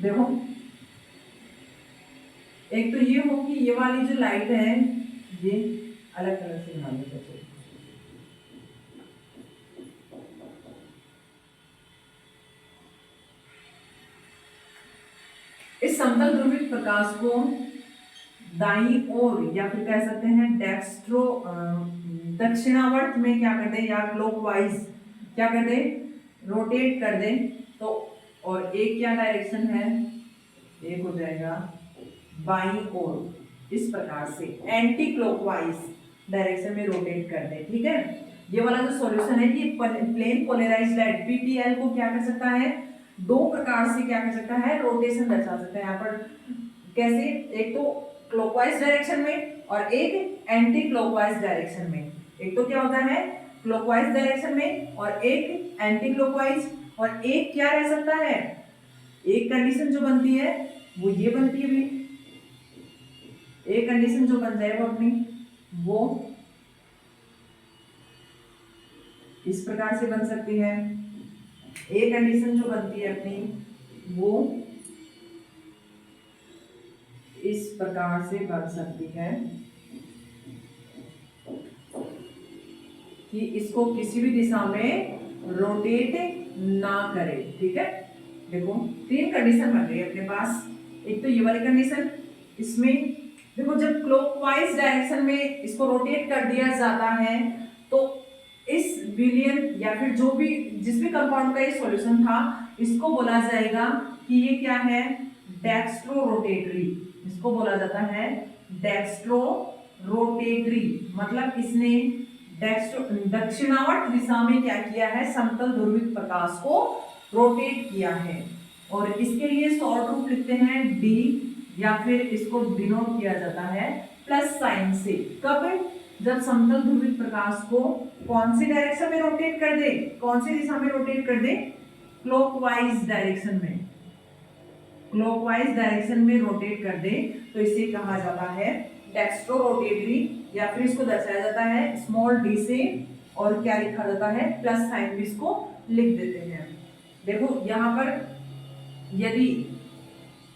देखो, एक तो ये होगी, ये वाली जो लाइट है ये अलग कलर से बना देते हैं। इस समतल ध्रुवित प्रकाश को दाईं ओर या फिर कह सकते हैं दक्षिणावर्त में क्या कर दे या क्लॉकवाइज क्या कर दे, रोटेट कर दे। तो और एक क्या डायरेक्शन है, एक हो जाएगा बाईं ओर, इस प्रकार से एंटी क्लॉकवाइज डायरेक्शन में रोटेट कर दे। ठीक है, ये वाला जो सॉल्यूशन है कि प्लेन पोलराइज्ड लाइट पीपीएल को क्या कर सकता है, दो प्रकार से क्या कर सकता है, रोटेशन दर्शा सकता है। यहाँ पर कैसे, एक तो क्लॉकवाइज डायरेक्शन में और एक एंटी क्लॉकवाइज डायरेक्शन में। एक तो क्या होता है क्लॉकवाइज डायरेक्शन में और एक एंटी क्लॉकवाइज, और एक क्या रह सकता है, एक कंडीशन जो बनती है वो ये बनती है भी, एक कंडीशन जो बन जाए वो अपनी वो इस प्रकार से बन सकती है, एक कंडीशन जो बनती है अपनी वो इस प्रकार से बन सकती है कि इसको किसी भी दिशा में रोटेट ना करे। ठीक है, देखो तीन कंडीशन बन रही है अपने पास। एक तो ये वाली कंडीशन, इसमें देखो जब क्लॉकवाइज डायरेक्शन में इसको रोटेट कर दिया जाता है तो इस विलियन या फिर जो भी जिस भी कंपाउंड का ये सॉल्यूशन था इसको बोला जाएगा कि ये क्या है, डेक्स्ट्रो रोटेटरी। इसको बोला जाता है डेक्स्ट्रो रोटेटरी, मतलब इसने दक्षिणावर्त दिशा में क्या किया है, समतल ध्रुवित प्रकाश को रोटेट किया है। और इसके लिए शॉर्ट रूप लिखते हैं डी, या फिर इसको डिनोट किया जाता है प्लस साइन से। कब, जब समतल ध्रुवित प्रकाश को कौन सी डायरेक्शन में रोटेट कर दे, कौन सी दिशा में रोटेट कर दे, क्लॉकवाइज डायरेक्शन में, क्लॉकवाइज डायरेक्शन में रोटेट कर दे तो इसे कहा जाता है डेक्स्ट्रो रोटेटरी, या फिर इसको दर्शाया जाता है स्मॉल डी से, और क्या लिखा जाता है प्लस साइन भी इसको लिख देते हैं। देखो यहाँ पर यदि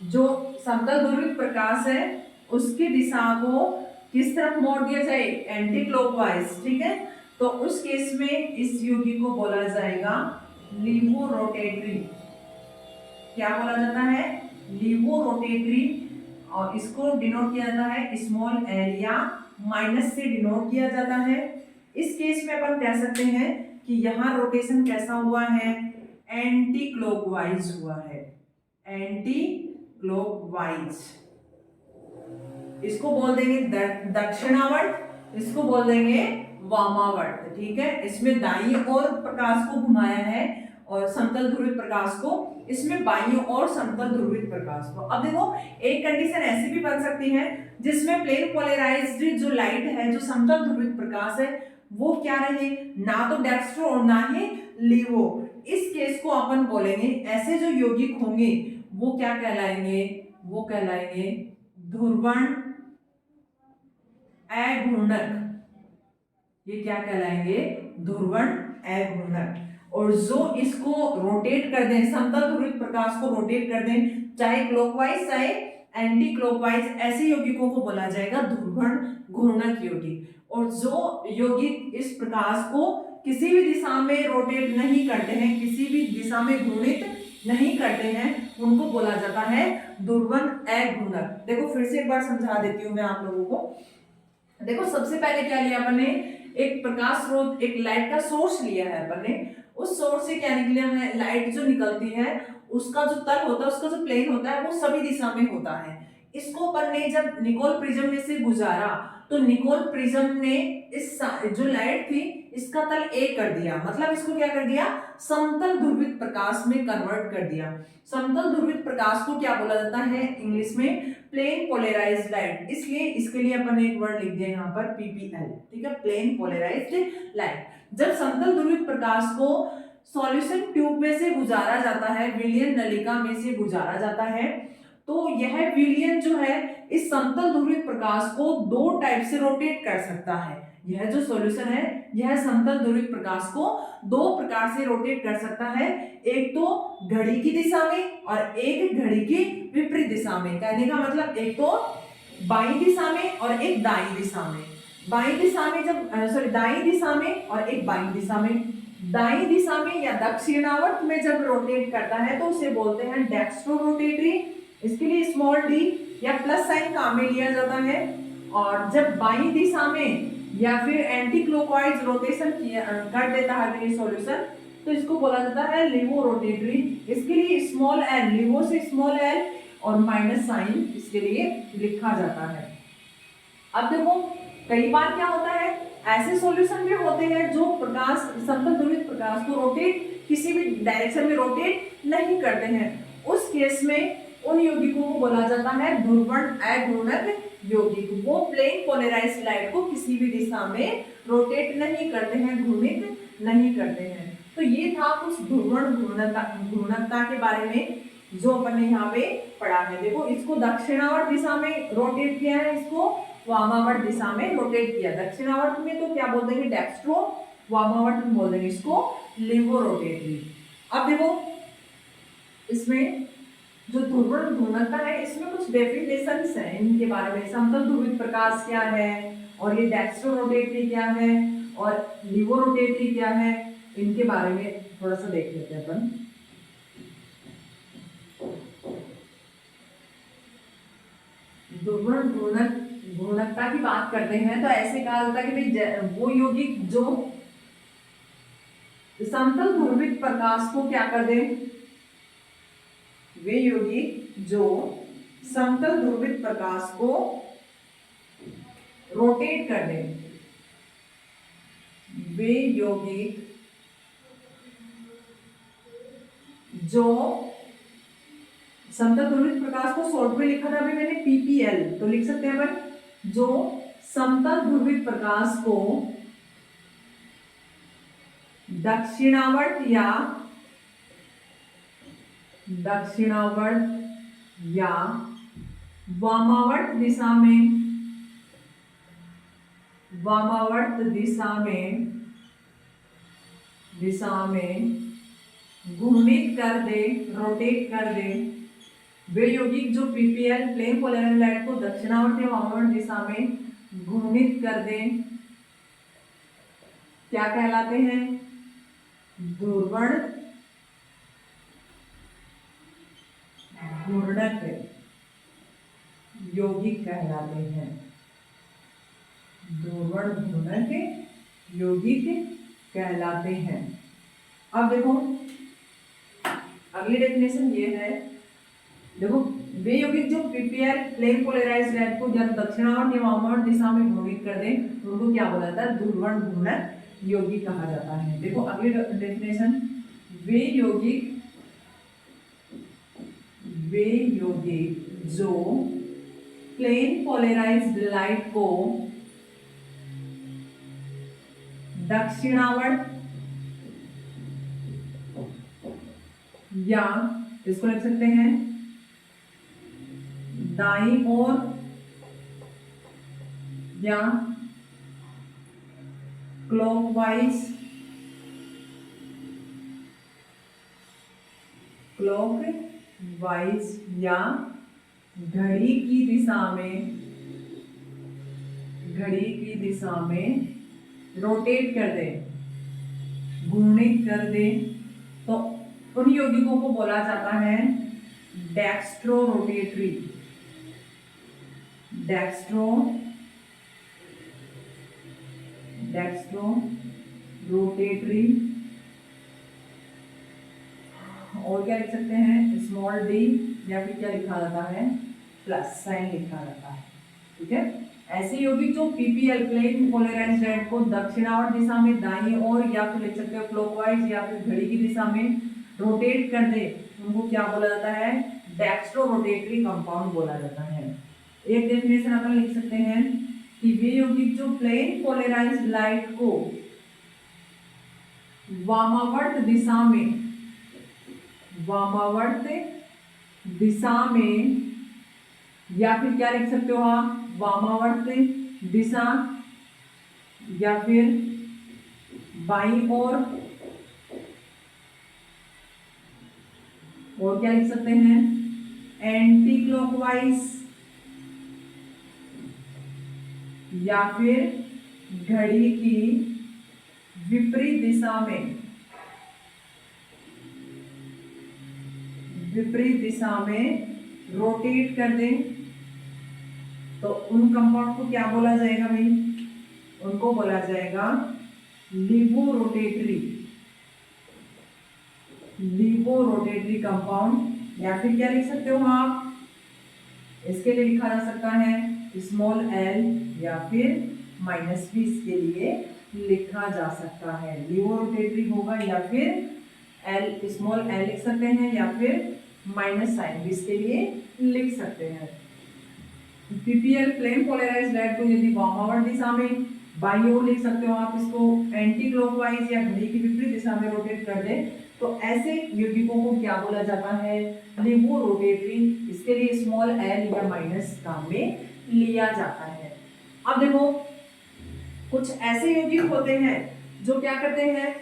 जो समतल ध्रुवित प्रकाश है उसकी दिशा को किस तरफ मोड़ दिया जाए, एंटी क्लॉकवाइज। ठीक है, तो उस केस में इस युग्म को बोला जाएगा लीवो रोटेटरी। क्या बोला जाता है, लीवो रोटेटरी, और इसको डिनोट किया जाता है स्मॉल एल या माइनस से डिनोट किया जाता है। इस केस में अपन कह सकते हैं कि यहाँ रोटेशन कैसा हुआ है, एंटी क्लॉकवाइज हुआ है, एंटी क्लॉकवाइज। इसको बोल देंगे दक्षिणावर्त, इसको बोल देंगे वामावर्त। ठीक है, इसमें दाईं ओर प्रकाश को घुमाया है और समतल ध्रुवित प्रकाश को इसमें बाईं ओर समतल ध्रुवित प्रकाश को। अब देखो एक कंडीशन ऐसी भी बन सकती है जिसमें प्लेन पोलराइज्ड जो लाइट है, जो समतल ध्रुवित प्रकाश है, वो क्या रहे, ना तो डेक्स्ट्रो और ना ही लीवो। इस केस को अपन बोलेंगे, ऐसे जो यौगिक होंगे वो क्या कहलाएंगे, वो कहलाएंगे ध्रुवण अघूर्णक। ये क्या कहलाएंगे, ध्रुवण अघूर्णक। और जो इसको रोटेट कर दें, समतल ध्रुवित प्रकाश को रोटेट कर दें, चाहे क्लॉकवाइज चाहे एंटी क्लॉकवाइज, ऐसे यौगिकों को बोला जाएगा ध्रुवण घूर्णक यौगिक। और जो यौगिक इस प्रकाश को किसी भी दिशा में रोटेट नहीं करते हैं, किसी भी दिशा में घूर्णित नहीं करते हैं, उनको बोला जाता है ध्रुवण अघूर्णक। देखो फिर से एक बार समझा देती हूँ मैं आप लोगों को। देखो सबसे पहले क्या लिया अपन ने, एक प्रकाश स्रोत, एक लाइट का सोर्स लिया है अपन ने। उस सोर्स से क्या निकला है, लाइट जो निकलती है उसका जो तल होता है, उसका जो प्लेन होता है वो सभी दिशा में होता है। इसको अपन ने जब निकोल प्रिज्म में से गुजारा तो निकोल प्रिज्म ने इस जो लाइट थी इसका तल ए कर दिया, मतलब इसको क्या कर दिया, समतल ध्रुवित प्रकाश में कन्वर्ट कर दिया। समतल ध्रुवित प्रकाश को क्या बोला जाता है इंग्लिश में, प्लेन पोलराइज्ड लाइट। इसलिए इसके लिए अपन ने एक वर्ड लिख दिया यहाँ पर पीपीएल। ठीक है, प्लेन पोलराइज्ड लाइट। जब समतल ध्रुवित प्रकाश को सॉल्यूशन ट्यूब में से गुजारा जाता है, विलयन नलिका में से गुजारा जाता है, तो यह विलयन जो है इस समतल ध्रुवित प्रकाश को दो टाइप से रोटेट कर सकता है। यह जो सॉल्यूशन है यह समतल ध्रुवित प्रकाश को दो प्रकार से रोटेट कर सकता है, एक तो घड़ी की दिशा में और एक घड़ी की विपरीत दिशा में। कहने का मतलब एक तो बाईं दिशा में और एक दाईं दिशा में। बाईं दिशा में जब दाईं दिशा में और एक बाईं दिशा में। दाईं दिशा में या दक्षिणावर्त में जब रोटेट करता है तो उसे बोलते हैं डेक्स्ट्रो रोटेटरी। इसके लिए स्मॉल डी या प्लस साइन काम में लिया जाता है। और जब बाईं दिशा में या फिर एंटी क्लॉकवाइज रोटेशन कर देता है ये सॉल्यूशन, तो इसको बोला जाता है लीवो रोटेटरी। इसके लिए स्मॉल एल, लीवो से स्मॉल एल और माइनस साइन इसके लिए लिखा जाता है। अब देखो कई बार क्या होता है, ऐसे सॉल्यूशन भी होते हैं जो प्रकाश समतल ध्रुवित प्रकाश को रोटेट किसी भी डायरेक्शन में रोटेट नहीं करते हैं। उस केस में उन यौगिकों को बोला जाता है ध्रुवण अघूर्णक यौगिक। वो प्लेन पोलराइज्ड लाइट को किसी भी दिशा में रोटेट नहीं करते हैं, घूर्णित नहीं करते हैं। तो ये था कुछ ध्रुवण घूर्णकता के बारे में जो अपन ने यहाँ पे पढ़ा है। देखो इसको दक्षिणावर्त दिशा में रोटेट किया है, इसको वामावर्त दिशा में रोटेट किया। दक्षिणावर्त में तो क्या बोल देंगे डेक्स्ट्रो, वामावर्त में बोल देंगे इसको लीवो रोटेटरी। अब देखो इसमें जो ध्रुवण घूर्णकता है इसमें कुछ डेफिनेशंस हैं इनके बारे में। समतल ध्रुवित प्रकाश क्या है और ये डेक्स्ट्रो रोटेटरी क्या है और लीवो रोटेटरी क्या है, इनके बारे में थोड़ा सा देख लेते हैं अपन। ध्रुवण घूर्णकता की बात करते हैं तो ऐसे कहा जाता है कि भाई वो यौगिक जो समतल ध्रुवित प्रकाश को क्या कर दे, वे यौगिक जो समतल ध्रुवित प्रकाश को रोटेट कर दे, वे यौगिक जो समतल ध्रुवित प्रकाश को शॉर्ट में लिखा था अभी मैंने पीपीएल, तो लिख सकते हैं अपन जो समतल ध्रुवित प्रकाश को दक्षिणावर्त या वामावर्त दिशा में घूर्णित कर दे, रोटेट कर दे, वे यौगिक जो पीपीएल प्लेन पोलराइज्ड लाइट को दक्षिणावर्त या वामावर्त दिशा में घूर्णित कर दे, क्या कहलाते हैं, ध्रुवण घूर्णक यौगिक कहलाते हैं। ध्रुवण घूर्णक यौगिक कहलाते हैं। अब देखो अगली डेफिनेशन ये है, देखो वे यौगिक जो पीपीएल प्लेन पोलराइज्ड लाइट को या दक्षिणावर्त या वामावर्त दिशा में घूर्णित कर दे उनको क्या बोला जाता है, ध्रुवण घूर्णक यौगिक कहा जाता है। देखो अगली डेफिनेशन, वे यौगिक जो प्लेन पोलराइज्ड लाइट को दक्षिणावर्त या इसको लिख सकते हैं दाईं ओर या क्लॉकवाइज या घड़ी की दिशा में रोटेट कर दे, घूर्णित कर दे, तो उन यौगिकों को बोला जाता है डेक्स्ट्रो रोटेटरी। और क्या लिख सकते हैं, स्मॉल डी या फिर क्या लिखा जाता है, प्लस साइन लिखा जाता है। ठीक है, ऐसे यौगिक जो पीपीएल प्लेन पोलराइज्ड लाइट को दक्षिणावर्त दिशा में दाईं ओर या फिर लिख सकते हो क्लॉकवाइज या फिर घड़ी की दिशा में रोटेट कर दे, उनको क्या बोला जाता है, डेक्स्ट्रो रोटेटरी कंपाउंड बोला जाता है। एक डेफिनेशन अपन लिख सकते हैं कि वे यौगिक जो प्लेन पोलराइज्ड लाइट को वामावर्त दिशा में या फिर क्या लिख सकते हो आप, वामावर्त दिशा या फिर बाईं ओर, और क्या लिख सकते हैं, एंटी क्लॉकवाइज, या फिर घड़ी की विपरीत दिशा में, विपरीत दिशा में रोटेट कर दें, तो उन कंपाउंड को क्या बोला जाएगा भाई, उनको बोला जाएगा laevo rotatory, laevo rotatory compound. या फिर क्या लिख सकते हो आप, इसके लिए लिखा जा सकता है स्मॉल एल, या फिर -20 के लिए लिखा जा सकता है। लीवो रोटेटरी होगा, या फिर एल, स्मॉल एल लिख सकते हैं, या फिर -20 के लिए लिख सकते हैं। पीपीएल प्लेन पोलराइज्ड लाइट को यदि वामावर्त दिशा में बाईं ओर लिख सकते हो आप, इसको एंटी क्लॉकवाइज या घड़ी की विपरीत दिशा में रोटेट कर दे, तो ऐसे यौगिकों को क्या बोला जाता है, लीवो रोटेटरी। इसके लिए स्मॉल एल या माइनस काम में लिया जाता है। अब देखो, कुछ ऐसे यौगिक होते हैं जो क्या करते हैं,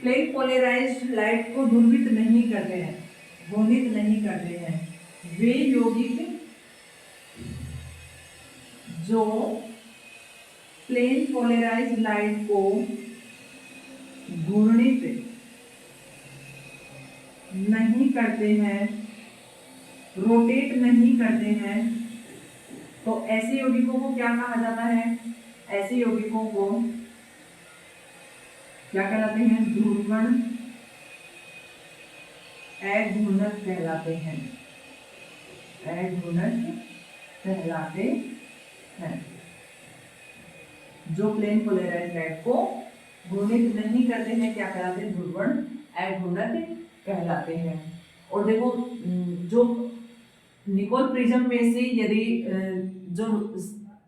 प्लेन पोलराइज्ड लाइट को ध्रुवित नहीं करते हैं, ध्रुवित नहीं करते हैं। वे यौगिक जो प्लेन पोलराइज्ड लाइट को घूर्णित नहीं करते हैं, रोटेट नहीं करते हैं, तो ऐसे यौगिकों को क्या कहा जाता है, ऐसे यौगिकों को क्या कहलाते हैं, ध्रुवण अघूर्णक कहलाते हैं, अघूर्णक कहलाते हैं। जो प्लेन पोलराइज्ड लाइट को घूर्णित नहीं करते हैं, क्या कहलाते हैं, ध्रुवण अघूर्णक कहलाते हैं। और देखो, जो निकोल प्रिज्म में से यदि जो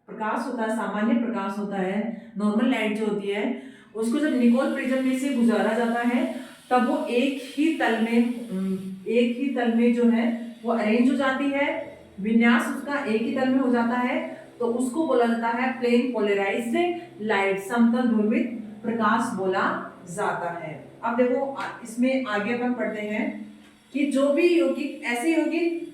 प्रकाश होता है, सामान्य प्रकाश होता है, नॉर्मल लाइट जो होती है, उसको जब निकोल प्रिज्म में से गुजारा जाता है, तब वो एक ही तल में जो है वो अरेंज हो जाती है, विन्यास उसका एक ही तल में हो जाता है, तो उसको बोला जाता है प्लेन पोलराइज्ड लाइट, समतल ध्रुवित प्रकाश बोला जाता है। अब देखो, इसमें आगे अपन पढ़ते हैं कि जो भी यौगिक, ऐसे यौगिक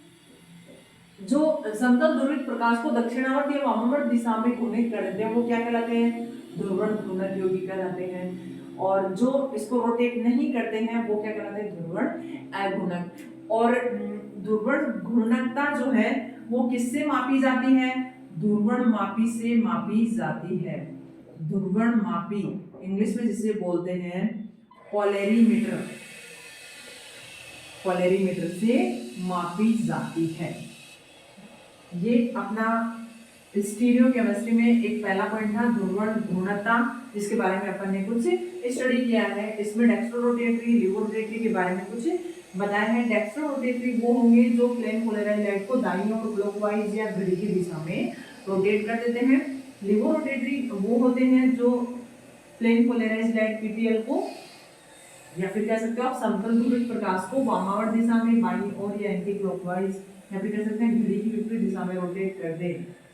जो समतल ध्रुवित प्रकाश को दक्षिणावर्त या वामावर्त दिशा में घूर्णित कर देते हैं, वो क्या कहलाते हैं, ध्रुवण घूर्णक यौगिक कहलाते हैं। और जो इसको रोटेट नहीं करते हैं, वो क्या कहलाते हैं, ध्रुवण अघूर्णक। और ध्रुवण घूर्णकता जो है वो किससे मापी जाती है, ध्रुवण मापी से मापी जाती है। ध्रुवण मापी, इंग्लिश में जिसे बोलते हैं पोलरीमीटर, पोलरीमीटर से मापी जाती है। ये अपना स्टीरियो केमिस्ट्री में एक पहला पॉइंट था, ध्रुवण घूर्णकता, जिसके बारे में अपन ने कुछ स्टडी किया है। इसमें डेक्स्ट्रोरोटेटरी, लीवो रोटेटरी के बारे में कुछ बताया है। डेक्स्ट्रोरोटेटरी वो होंगे जो प्लेन पोलराइज्ड लाइट को दाईं ओर क्लॉकवाइज या घड़ी की दिशा में रोटेट कर देते हैं। लीवो रोटेटरी वो होते हैं जो प्लेन पोलराइज्ड लाइट पीपीएल को, या फिर कह सकते हो आप समतल ध्रुवित प्रकाश को वामावर्त दिशा में बाईं ओर या एंटी क्लॉकवाइज, या फिर कह सकते हैं घड़ी की विपरीत दिशा में रोटेट कर दे,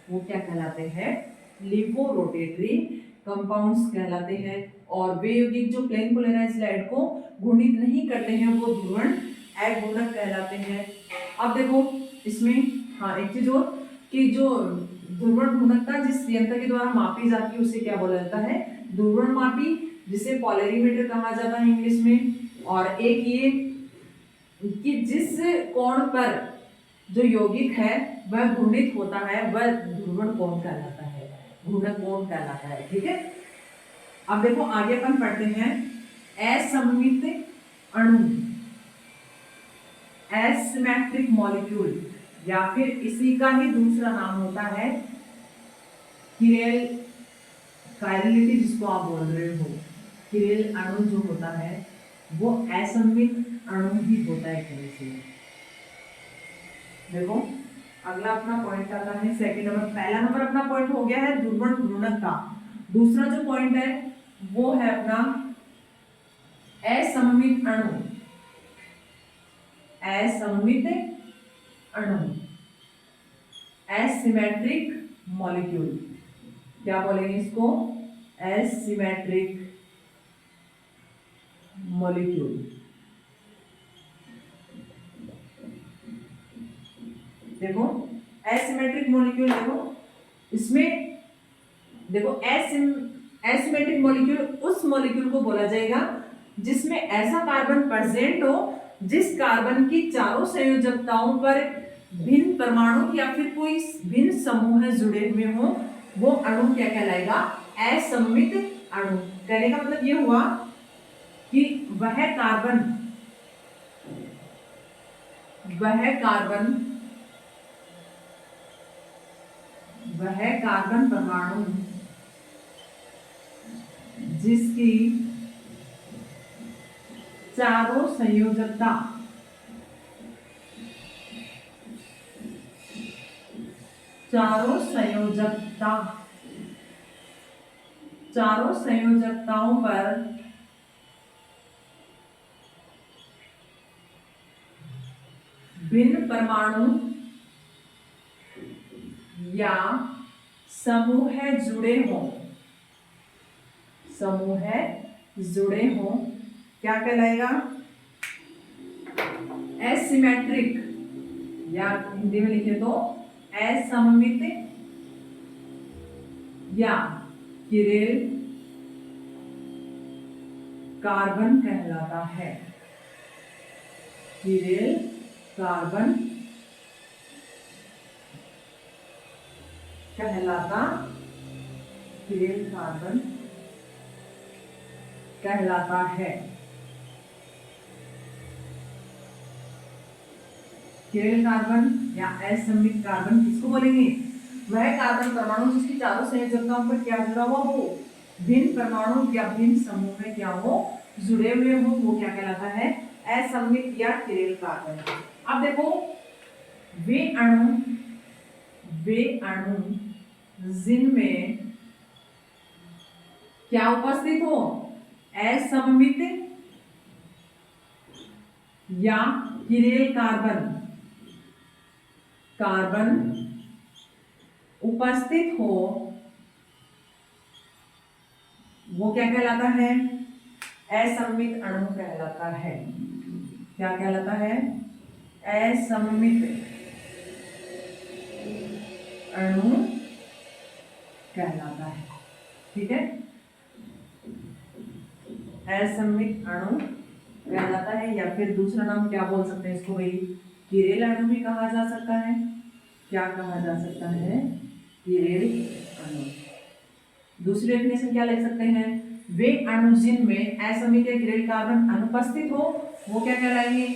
वो क्या कहलाते हैं, लीवो रोटेटरी कंपाउंड्स कहलाते हैं। और वे यौगिक जो प्लेन पोलराइज्ड लाइट को घूर्णित नहीं करते हैं, वो ध्रुवण अघूर्णक कहलाते हैं। अब देखो, इसमें एक चीज और कि जो ध्रुवण घूर्णकता जिस यंत्र के द्वारा मापी जाती है, उसे क्या बोला जाता है, ध्रुवण मापी, जिसे पोलरीमीटर कहा जाता है इंग्लिश में। और एक ये कि जिस कोण पर जो यौगिक है वह घूर्णित होता है, वह ध्रुवण कोण कहलाता है, घूर्णक कोण कहलाता है। ठीक है, अब देखो आगे अपन पढ़ते हैं असममित अणु, एसिमेट्रिक मॉलिक्यूल, या फिर इसी का ही दूसरा नाम होता है किरेल कायरलिटी, जिसको आप बोल रहे हो। किरेल अणु जो होता है वो असममित अणु ही होता है कहीं से। देखो, अगला अपना पॉइंट आता है सेकंड नंबर। पहला नंबर अपना पॉइंट हो गया है ध्रुवण घूर्णकता। दूसरा जो पॉइंट है वो है अपना असममित अणु, असममित अणु, एसिमेट्रिक मॉलिक्यूल। क्या बोलेंगे इसको, एसिमेट्रिक मॉलिक्यूल। देखो एसिमेट्रिक मॉलिक्यूल, देखो इसमें देखो एसिमेट्रिक मॉलिक्यूल उस मॉलिक्यूल को बोला जाएगा जिसमें ऐसा कार्बन प्रेजेंट हो जिस कार्बन की चारों संयोजकताओं पर भिन्न परमाणु या फिर कोई भिन्न समूह जुड़े हुए हो, वो अणु क्या कहलाएगा? असममित अणु। कहने का मतलब ये हुआ कि वह कार्बन परमाणु जिसकी चारों संयोजकता चारों संयोजकताओं पर भिन्न परमाणु या समूह जुड़े हों क्या कहलाएगा? एसिमेट्रिक, या हिंदी में लिखे तो असममित या किरेल कार्बन कहलाता है। किरेल कार्बन कहलाता है। किरेल कार्बन या असममित कार्बन किसको बोलेंगे? वह कार्बन परमाणु जिसकी चारों संयोजकताओं पर क्या जुड़ा हुआ हो, भिन्न परमाणु या भिन्न समूह में क्या हो, जुड़े हुए हो, वो क्या कहलाता है? असममित या किरेल कार्बन। अब देखो वे अणु जिनमें क्या उपस्थित हो, असममित या किरेल कार्बन उपस्थित हो, वो क्या कहलाता है? असममित अणु कहलाता है। क्या कहलाता है? असममित अणु कहलाता है। ठीक है, असममित अणु कहलाता है, या फिर दूसरा नाम क्या बोल सकते हैं इसको भाई? किरेल अणु भी कहा जा सकता है। क्या कहा जा सकता है? किरेल अणु। दूसरी डेफिनेशन क्या ले सकते हैं? वे अणु जिनमें असममित या किरेल कार्बन अनुपस्थित हो, वो क्या कहलाएंगे?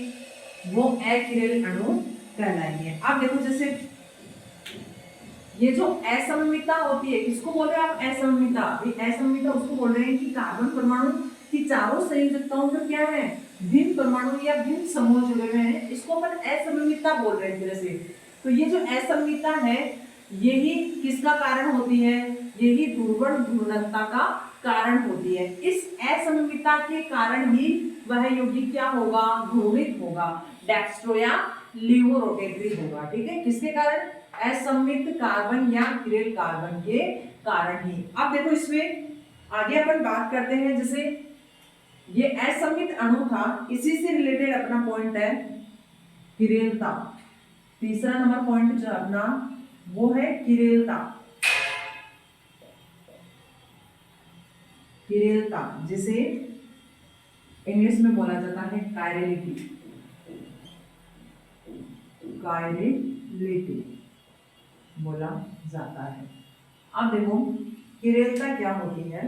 वो अकिरेल अणु कहलाएंगे। अब देखो जैसे ये जो असममितता होती है, किसको बोल रहे हैं आप? असममितता। असममितता उसको बोल रहे हैं कि कार्बन परमाणु की चारों संयोजकताओं पर क्या है, भिन्न परमाणु या भिन्न समूह जुड़े हुए हैं, इसको अपन असममितता बोल रहे हैं एक तरह से। तो ये जो असममितता है, यही किसका कारण होती है? यही ध्रुवण घूर्णनता का कारण होती है। इस असममितता के कारण ही वह यौगिक क्या होगा? घूर्णित होगा, डेक्स्ट्रो या लीवो रोटेटरी होगा। ठीक है, किसके कारण? असममित कार्बन या किरेल कार्बन के कारण ही। अब देखो इसमें आगे अपन बात करते हैं, जैसे ये असममित अणु था, इसी से रिलेटेड अपना पॉइंट है किरेलता। तीसरा नंबर पॉइंट जो अपना वो है किरेलता। किरेलता जिसे इंग्लिश में बोला जाता है कायरेलिटी। कायरेलिटी बोला जाता है। अब देखो किरेलता क्या होती है।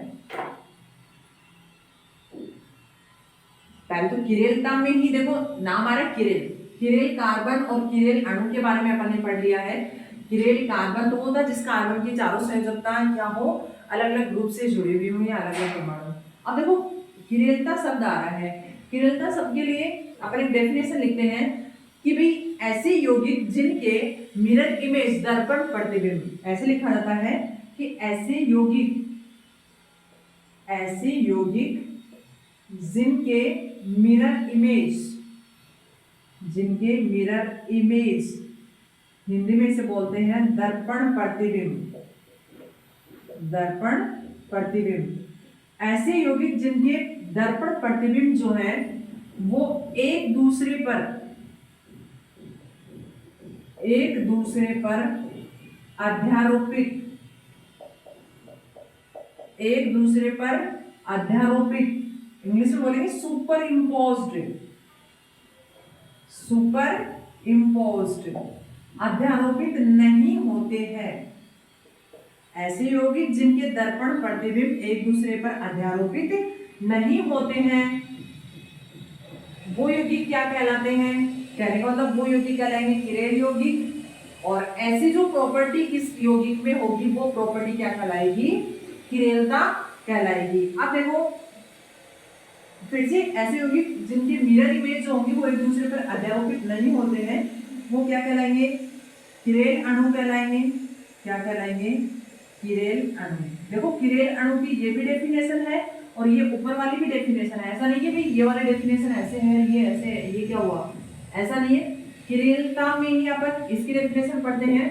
पहले तो किरेलता में ही देखो नाम आ रहा है किरेल। किरेल कार्बन और किरेल अणु के बारे में अपन ने पढ़ लिया है। किरेल कार्बन तो होता है जिस कार्बन की चारों संयोजकताएं क्या हो, अलग अलग ग्रुप से जुड़ी हुई हुई अलग अलग परमाणु। अब देखो किरेलता शब्द आ रहा है। किरेलता शब्द के लिए अपन एक डेफिनेशन लिखते हैं कि भाई ऐसे यौगिक जिनके मिरर इमेज दर्पण प्रतिबिंब, ऐसे लिखा जाता है कि ऐसे यौगिक जिनके मिरर इमेज हिंदी में इसे बोलते हैं दर्पण प्रतिबिंब। ऐसे यौगिक जिनके दर्पण प्रतिबिंब जो है वो एक दूसरे पर अध्यारोपित इंग्लिश में बोलेंगे सुपर इम्पोज्ड अध्यारोपित नहीं होते हैं। ऐसे यौगिक जिनके दर्पण प्रतिबिंब एक दूसरे पर अध्यारोपित नहीं होते हैं वो यौगिक क्या कहलाते हैं? कहने का मतलब वो यौगिक कहलाएंगे किरेल यौगिक। और ऐसी जो प्रॉपर्टी किस यौगिक में होगी वो प्रॉपर्टी क्या कहलाएगी? किरेलता कहलाएगी। अब देखो फिर से ऐसे यौगिक जिनके मिरर इमेज जो होंगी वो एक दूसरे पर अध्यारोपित नहीं होते हैं वो क्या कहलाएंगे? किरेल अणु कहलाएंगे। क्या कहलाएंगे? किरेल अणु। देखो किरेल अणु की ये भी डेफिनेशन है और ये ऊपर वाली भी डेफिनेशन है। ऐसा नहीं है भाई ये वाला डेफिनेशन ऐसे है ये ऐसे है ये क्या हुआ, ऐसा नहीं है। किरेलता में ही अपन इसकी डेफिनेशन पढ़ते हैं।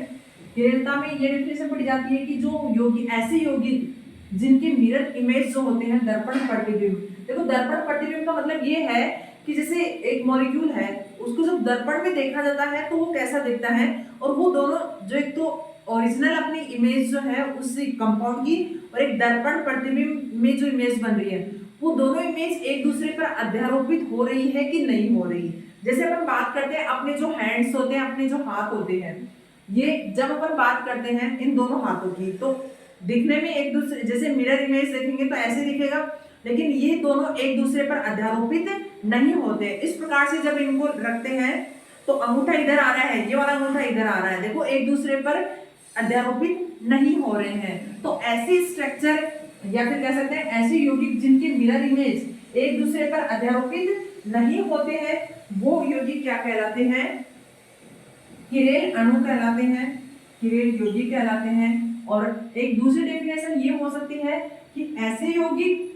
किरेलता में ये डेफिनेशन पढ़ी जाती है कि जो यौगिक ऐसे यौगिक जिनके मिरर इमेज जो होते हैं दर्पण प्रतिबिंब। देखो दर्पण प्रतिबिंब का मतलब ये है कि जैसे एक मॉलिक्यूल है उसको जब दर्पण में देखा जाता है तो वो कैसा दिखता है, और वो दोनों जो एक तो ओरिजिनल अपनी इमेज जो है उस कंपाउंड की और एक दर्पण प्रतिबिंब में जो इमेज बन रही है वो दोनों इमेज एक दूसरे पर अध्यारोपित हो रही है कि नहीं हो रही। जैसे अपन बात करते हैं अपने जो हैंड्स होते हैं अपने जो हाथ होते हैं, ये जब अपन बात करते हैं इन दोनों हाथों की तो दिखने में एक दूसरे जैसे मिरर इमेज देखेंगे तो ऐसे दिखेगा, लेकिन ये दोनों एक दूसरे पर अध्यारोपित नहीं होते। इस प्रकार से जब इनको रखते हैं तो अंगूठा इधर आ रहा है, ये वाला अंगूठा इधर आ रहा है, देखो एक दूसरे पर अध्यारोपित नहीं हो रहे हैं। तो ऐसे स्ट्रक्चर या फिर कह सकते हैं ऐसे यौगिक जिनके मिरर इमेज एक दूसरे पर अध्यारोपित नहीं होते हैं वो यौगिक क्या कहलाते हैं? किरेल अणु कहलाते हैं, किरेल यौगिक कहलाते हैं। और एक दूसरी डेफिनेशन ये हो सकती है कि ऐसे यौगिक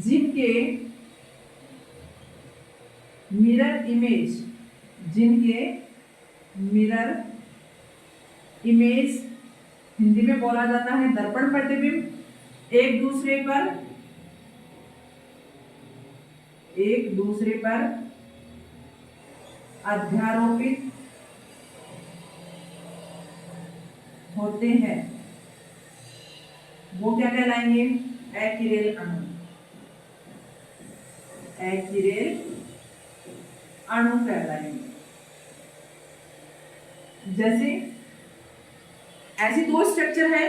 जिनके मिरर इमेज हिंदी में बोला जाता है दर्पण प्रतिबिंब, एक दूसरे पर अध्यारोपित होते हैं वो क्या कहलाएंगे? अकिरेल अणु। अकिरेल अणु कहलाएंगे। जैसे ऐसे दो स्ट्रक्चर है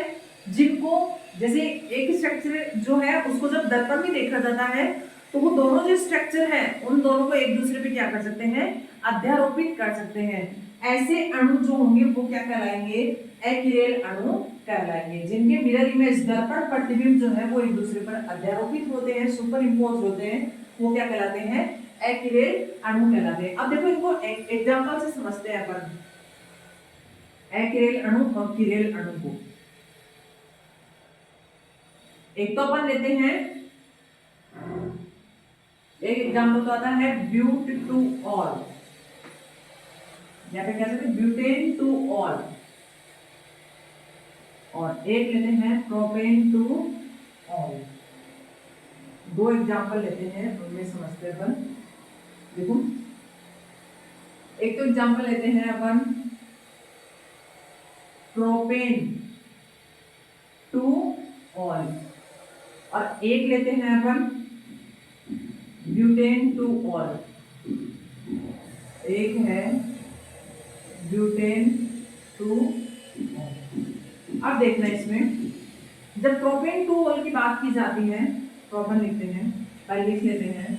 जिनको जैसे एक स्ट्रक्चर जो है उसको जब दर्पण में देखा जाता है तो वो दोनों जो स्ट्रक्चर है उन दोनों को एक दूसरे पे क्या कर सकते हैं? अध्यारोपित कर सकते हैं। ऐसे अणु जो होंगे वो क्या कहलाएंगे? अकिरेल अणु कहलाएंगे, जिनके मिरर इमेज दर्पण प्रतिबिंब जो है वो एक दूसरे पर अध्यारोपित होते हैं, सुपर इम्पोज होते हैं, वो क्या कहलाते हैं? अकिरेल अणु कहलाते हैं। अब देखो इनको एग्जांपल से समझते हैं अपन अकिरेल अणु और किरेल अणु को। एक तो अपन लेते हैं एक एग्जांपल तो आता है ब्यूट टू ऑल, या फिर कह सकते हैं ब्यूटेन टू ऑल, और एक लेते हैं प्रोपेन टू ऑल। दो एग्जांपल लेते हैं उनमें समझते हैं अपन। देखो एक तो एग्जांपल लेते हैं अपन प्रोपेन टू ऑल और एक लेते हैं अपन ब्यूटेन टू ऑल। एक है ब्यूटेन टू ऑल। अब देखना इसमें जब प्रोपेन टू ऑल की बात की जाती है प्रोपेन लिखते हैं, पहले लिख लेते हैं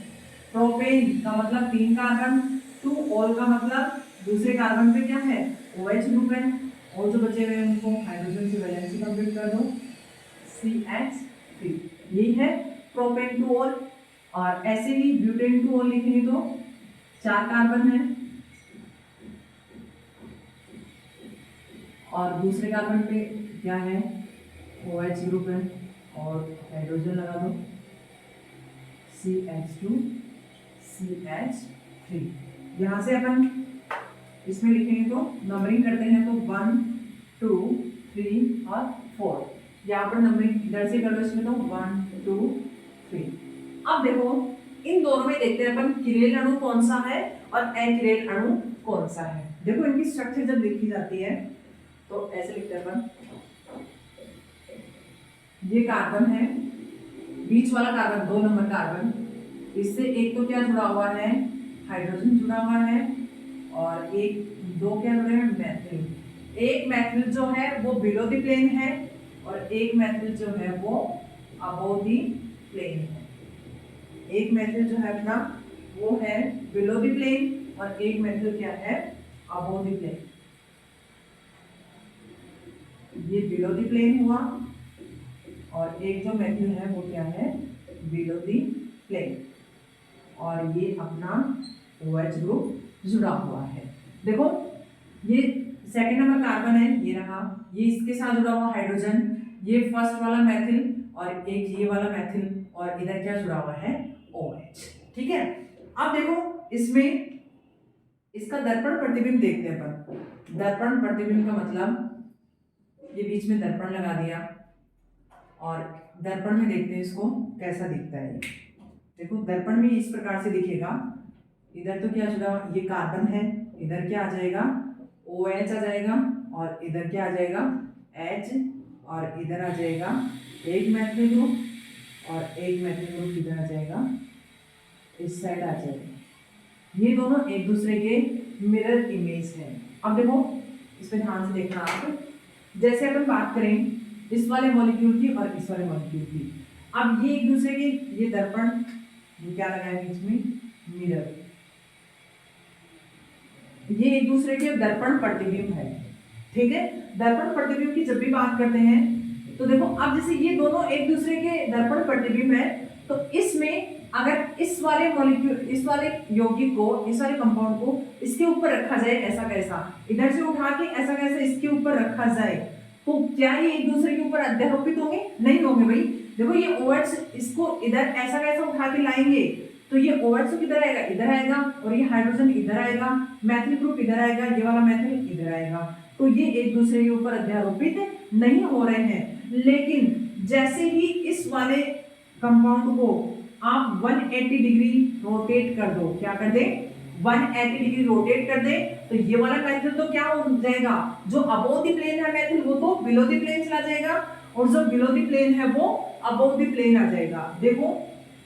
प्रोपेन का मतलब 3 कार्बन, टू ऑल का मतलब दूसरे कार्बन पे क्या है? OH ग्रुप है, और जो बचे हुए हैं उनको हाइड्रोजन से वैलेंसी कंप्लीट कर दो CH3। यही है प्रोपेन टू ऑल। और ऐसे ही ब्यूटेन टू ऑल लिखेंगे तो 4 कार्बन है और दूसरे कार्बन पे क्या है? OH ग्रुप है और हाइड्रोजन लगा दो CH2 CH3। यहाँ से अपन इसमें लिखेंगे तो नंबरिंग करते हैं तो 1 2 3 और 4। यहाँ पर नंबरिंग इधर से कर लो, इसमें तो 1 2 3। अब देखो इन दोनों में देखते हैं अपन किरेल अणु कौन सा है और अकिरेल अणु कौन सा है। देखो इनकी स्ट्रक्चर जब लिखी जाती है तो ऐसे लिखते हैं अपन, ये कार्बन है, बीच वाला कार्बन 2 नंबर कार्बन, इससे एक तो क्या जुड़ा हुआ है, हाइड्रोजन जुड़ा हुआ है, और एक दो क्या जुड़े हैं, मैथिल। एक मैथिल जो है वो बिलो द प्लेन है और एक मैथिल जो है वो अबव द प्लेन है। एक मैथिल जो है अपना वो है बिलो द प्लेन और एक मैथिल क्या है, अबव द प्लेन। ये बिलो द प्लेन हुआ और एक जो मैथिल है वो क्या है, बिलो द प्लेन, और ये अपना OH ग्रुप जुड़ा हुआ है। देखो ये सेकंड नंबर कार्बन है, ये रहा, ये इसके साथ जुड़ा हुआ हाइड्रोजन, ये फर्स्ट वाला मैथिल और एक ये वाला मैथिल, और इधर क्या जुड़ा हुआ है, OH। ठीक है, अब देखो इसमें इसका दर्पण प्रतिबिंब देखते हैं अपन। दर्पण प्रतिबिंब का मतलब ये बीच में दर्पण लगा दिया और दर्पण में देखते हैं इसको कैसा दिखता है। देखो दर्पण में इस प्रकार से दिखेगा, इधर तो क्या जुड़ा, ये कार्बन है, इधर क्या आ जाएगा, OH आ जाएगा, और इधर क्या आ जाएगा, H, और इधर आ जाएगा एक मैथिल ग्रुप और एक मैथिल ग्रुप इधर आ जाएगा, इस साइड आ जाएगा। ये दोनों एक दूसरे के मिरर इमेज है। अब देखो इस पे ध्यान से देखना आप, जैसे अपन बात करें इस वाले मॉलिक्यूल की और इस वाले मॉलिक्यूल की, अब ये एक दूसरे के, ये दर्पण, ये क्या लगा है बीच में, मिरर, ये एक दूसरे के दर्पण प्रतिबिंब है। ठीक है, दर्पण प्रतिबिंब की जब भी बात करते हैं तो देखो अब जैसे ये दोनों एक दूसरे के दर्पण प्रतिबिंब है, तो इसमें अगर इस वाले मॉलिक्यूल, इस वाले यौगिक को, इस वाले कंपाउंड को इसके ऊपर रखा जाए, ऐसा कैसा, इधर से उठा के ऐसा कैसा इसके ऊपर रखा जाए, तो क्या ये एक दूसरे के ऊपर अध्यारोपित होंगे, नहीं होंगे भाई। देखो ये OH इसको इधर ऐसा कैसा उठा के लाएंगे, तो ये OH तो किधर आएगा, इधर आएगा, और ये हाइड्रोजन इधर आएगा, मैथिल ग्रुप इधर आएगा, ये वाला मैथिल इधर आएगा, तो ये एक दूसरे के ऊपर अध्यारोपित नहीं हो रहे हैं। लेकिन जैसे ही इस वाले कंपाउंड को आप 180 डिग्री रोटेट कर दो, क्या कर दे, 180 डिग्री रोटेट कर दे, तो ये वाला मैथिल तो क्या हो जाएगा, जो अबोव द प्लेन है मैथिल वो तो बिलो द प्लेन चला जाएगा, और जो बिलो द प्लेन है वो अबोव द प्लेन आ जाएगा। देखो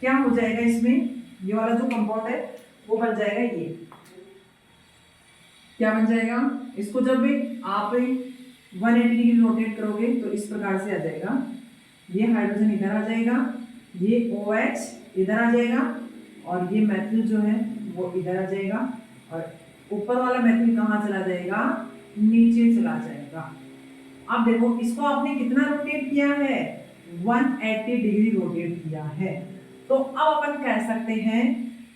क्या हो जाएगा इसमें, ये वाला जो कंपाउंड है वो बन जाएगा, ये क्या बन जाएगा, इसको जब आप 180 डिग्री रोटेट करोगे तो इस प्रकार से आ जाएगा, ये हाइड्रोजन इधर आ जाएगा, ये OH इधर आ जाएगा, और ये मैथिल जो है वो इधर आ जाएगा, और ऊपर वाला मैथिल कहाँ चला जाएगा, नीचे चला जाएगा। अब देखो इसको आपने कितना रोटेट किया है, 180 डिग्री रोटेट किया है। तो अब अपन कह सकते हैं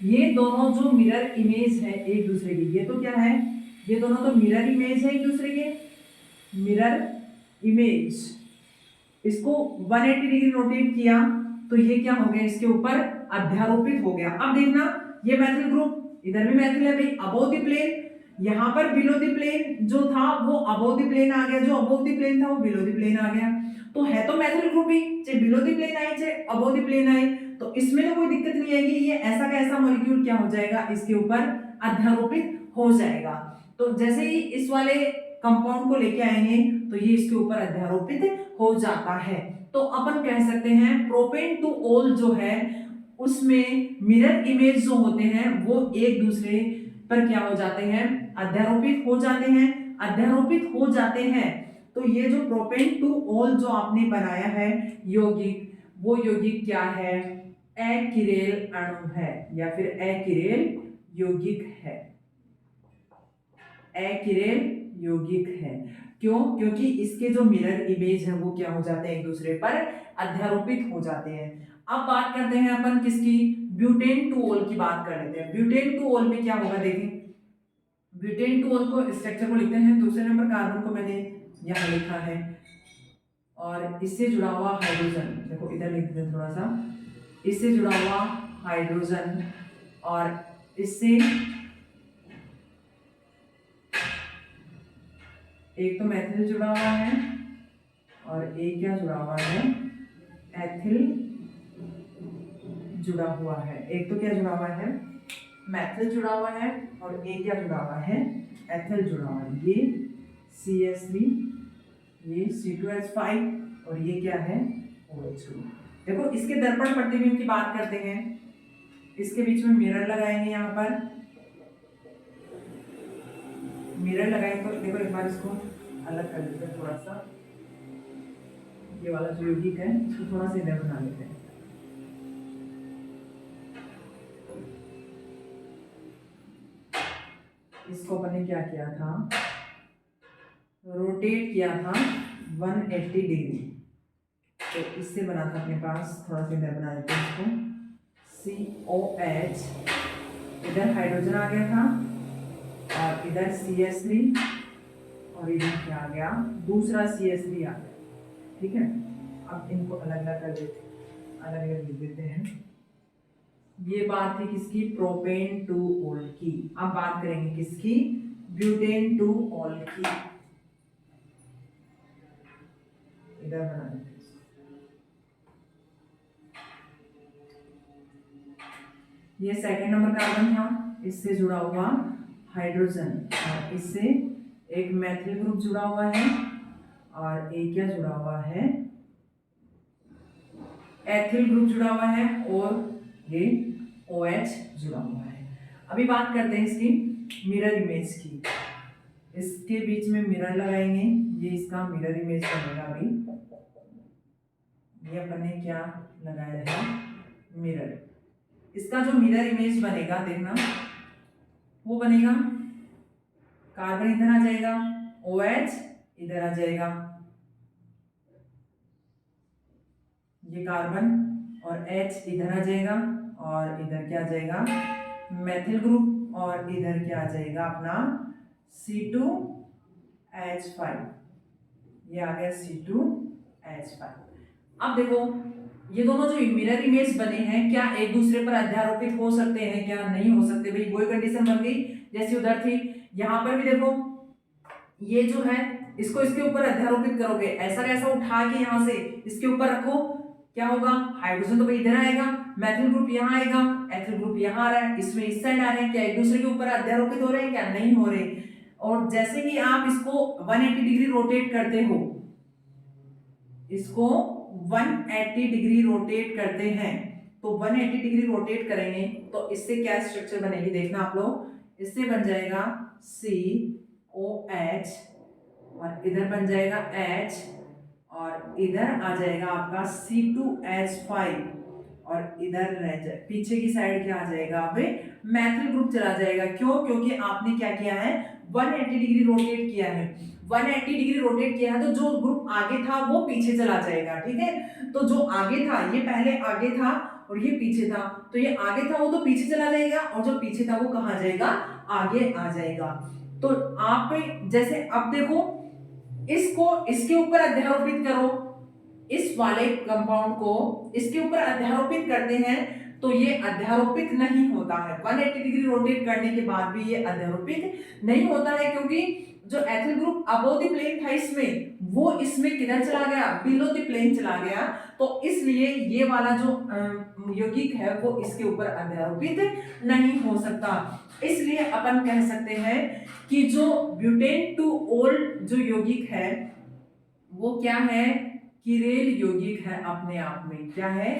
ये दोनों जो मिरर इमेज है एक दूसरे की, ये तो क्या है, ये दोनों तो मिरर इमेज है एक दूसरे के, मिरर इमेज, इसको 180 डिग्री रोटेट किया तो ये क्या हो गया, इसके ऊपर अध्यारोपित हो गया। अब देखना ये मैथिल ग्रुप, इधर भी मैथिल है भाई, अबोव द प्लेन, यहाँ पर बिलो द प्लेन जो था वो अबोव द प्लेन आ गया, जो अबोव द प्लेन था वो बिलो द प्लेन आ गया, तो है तो मैथिल ग्रुप ही, चाहे बिलो द प्लेन आए चाहे अबोव द प्लेन आए, तो इसमें तो कोई दिक्कत नहीं आएगी, ये ऐसा का ऐसा मॉलिक्यूल क्या हो जाएगा, इसके ऊपर अध्यारोपित हो जाएगा। तो जैसे ही इस वाले कंपाउंड को लेके आएंगे तो ये इसके ऊपर अध्यारोपित हो जाता है। तो अपन कह सकते हैं प्रोपेन टू ओल जो है उसमें मिरर इमेज जो होते हैं वो एक दूसरे पर क्या हो जाते हैं, अध्यारोपित हो जाते हैं, अध्यारोपित हो जाते हैं। तो ये जो प्रोपेन टू ओल जो आपने बनाया है यौगिक, वो यौगिक क्या है, अकिरेल अणु है या फिर अकिरेल यौगिक है, अकिरेल यौगिक है। क्यों, क्योंकि इसके जो मिरर इमेज है वो क्या हो जाते हैं, एक दूसरे पर अध्यारोपित हो जाते हैं। अब बात करते हैं अपन किसकी, ब्यूटेन टू ओल की बात कर लेते हैं। ब्यूटेन टू ओल में क्या होगा देखें, ब्यूटेन टू ओल को स्ट्रक्चर को लिखते हैं, दूसरे नंबर कार्बन को मैंने यहाँ लिखा है, और इससे जुड़ा हुआ हाइड्रोजन, देखो इधर लिख देते हैं थोड़ा सा, इससे जुड़ा हुआ हाइड्रोजन, और इससे एक तो मैथिल जुड़ा हुआ है और ए क्या जुड़ा हुआ है, एथिल जुड़ा हुआ है। एक तो क्या जुड़ा हुआ है, मेथिल जुड़ा हुआ है, और एक क्या जुड़ा हुआ है, एथिल जुड़ा हुआ है। ये CH3, ये C2H5 और ये क्या है, OH2। देखो इसके दर्पण प्रतिबिंब की बात करते हैं, इसके बीच में मिरर लगाएंगे, यहाँ पर मिरर लगाएंगे। तो देखो एक बार इसको अलग कर देते हैं थोड़ा सा, ये वाला जो यौगिक है इसको थोड़ा सा इधर बना लेते हैं। इसको अपन ने क्या किया था, रोटेट किया था 180 डिग्री। तो इससे बना था अपने पास, थोड़ा सा इधर बना देते हैं इसको, COH, इधर हाइड्रोजन आ गया था और इधर CH3 और इधर क्या आ गया, दूसरा CH3 आ गया। ठीक है, अब इनको अलग अलग कर देते, अलग अलग लिख देते हैं। ये बात थी किसकी, प्रोपेन टू ऑल की। अब बात करेंगे किसकी, ब्यूटेन टू ऑल की। इधर बना देते हैं। ये सेकंड नंबर कार्बन था, इससे जुड़ा हुआ हाइड्रोजन, और इससे एक मेथिल ग्रुप जुड़ा हुआ है और एक क्या जुड़ा हुआ है, एथिल ग्रुप जुड़ा हुआ है, और ये OH जुड़ा हुआ है। अभी बात करते हैं इसकी मिरर इमेज की। इसके बीच में मिरर लगाएंगे, ये इसका मिरर इमेज बनेगा। अभी ये अपन ने क्या लगाया है, मिरर। इसका जो मिरर इमेज बनेगा, देखना वो बनेगा, कार्बन इधर आ जाएगा, OH इधर आ जाएगा, ये कार्बन, और H इधर आ जाएगा, और इधर क्या आ जाएगा, मेथिल ग्रुप, और इधर क्या आ जाएगा अपना C2H5, ये आ गया C2H5। अब देखो ये दोनों जो मिरर इमेज बने हैं, क्या एक दूसरे पर अध्यारोपित हो सकते हैं, क्या नहीं हो सकते। भाई वही कंडीशन बन गई जैसी उधर थी। यहाँ पर भी देखो ये जो है इसको इसके ऊपर अध्यारोपित करोगे, ऐसा कैसा उठा के यहाँ से इसके ऊपर रखो, क्या होगा, हाइड्रोजन तो भाई इधर आएगा, मेथिल ग्रुप यहाँ आएगा, एथिल ग्रुप यहाँ आ रहा है, इसमें इस साइड आ रहे हैं, क्या एक दूसरे के ऊपर अध्यारोपित हो रहे हैं, क्या नहीं हो रहे। और जैसे ही आप इसको 180 डिग्री रोटेट करते हो, इसको 180 डिग्री रोटेट करते हैं, तो 180 डिग्री रोटेट करेंगे तो इससे क्या स्ट्रक्चर बनेगी, देखना आप लोग, इससे बन जाएगा COH, और इधर बन जाएगा H, और इधर आ जाएगा आपका C2H5, और इधर रह जाए पीछे की साइड क्या आ जाएगा, अब मेथिल ग्रुप चला जाएगा। क्यों, क्योंकि आपने क्या किया है, 180 डिग्री रोटेट किया है। 180 डिग्री रोटेट किया है तो जो ग्रुप आगे था वो पीछे चला जाएगा। ठीक है, तो जो आगे था, ये पहले आगे था और ये पीछे था, तो ये आगे था वो तो पीछे चला जाएगा, और जो पीछे था वो कहाँ जाएगा, आगे आ जाएगा। तो आप जैसे अब देखो, इसको इसके ऊपर अध्यारोपित करो, इस वाले कंपाउंड को इसके ऊपर अध्यारोपित करते हैं तो ये अध्यारोपित नहीं होता है। 180 डिग्री रोटेट करने के बाद भी ये अध्यारोपित नहीं होता है, क्योंकि जो ethyl group above the plane था इसमें, वो इसमें किधर चला गया, बिलो द प्लेन चला गया। तो इसलिए ये वाला जो यौगिक है वो इसके ऊपर अध्यारोपित नहीं हो सकता। इसलिए अपन कह सकते हैं कि जो ब्यूटेन टू ऑल जो यौगिक है वो क्या है, किरेल यौगिक है। अपने आप में क्या है,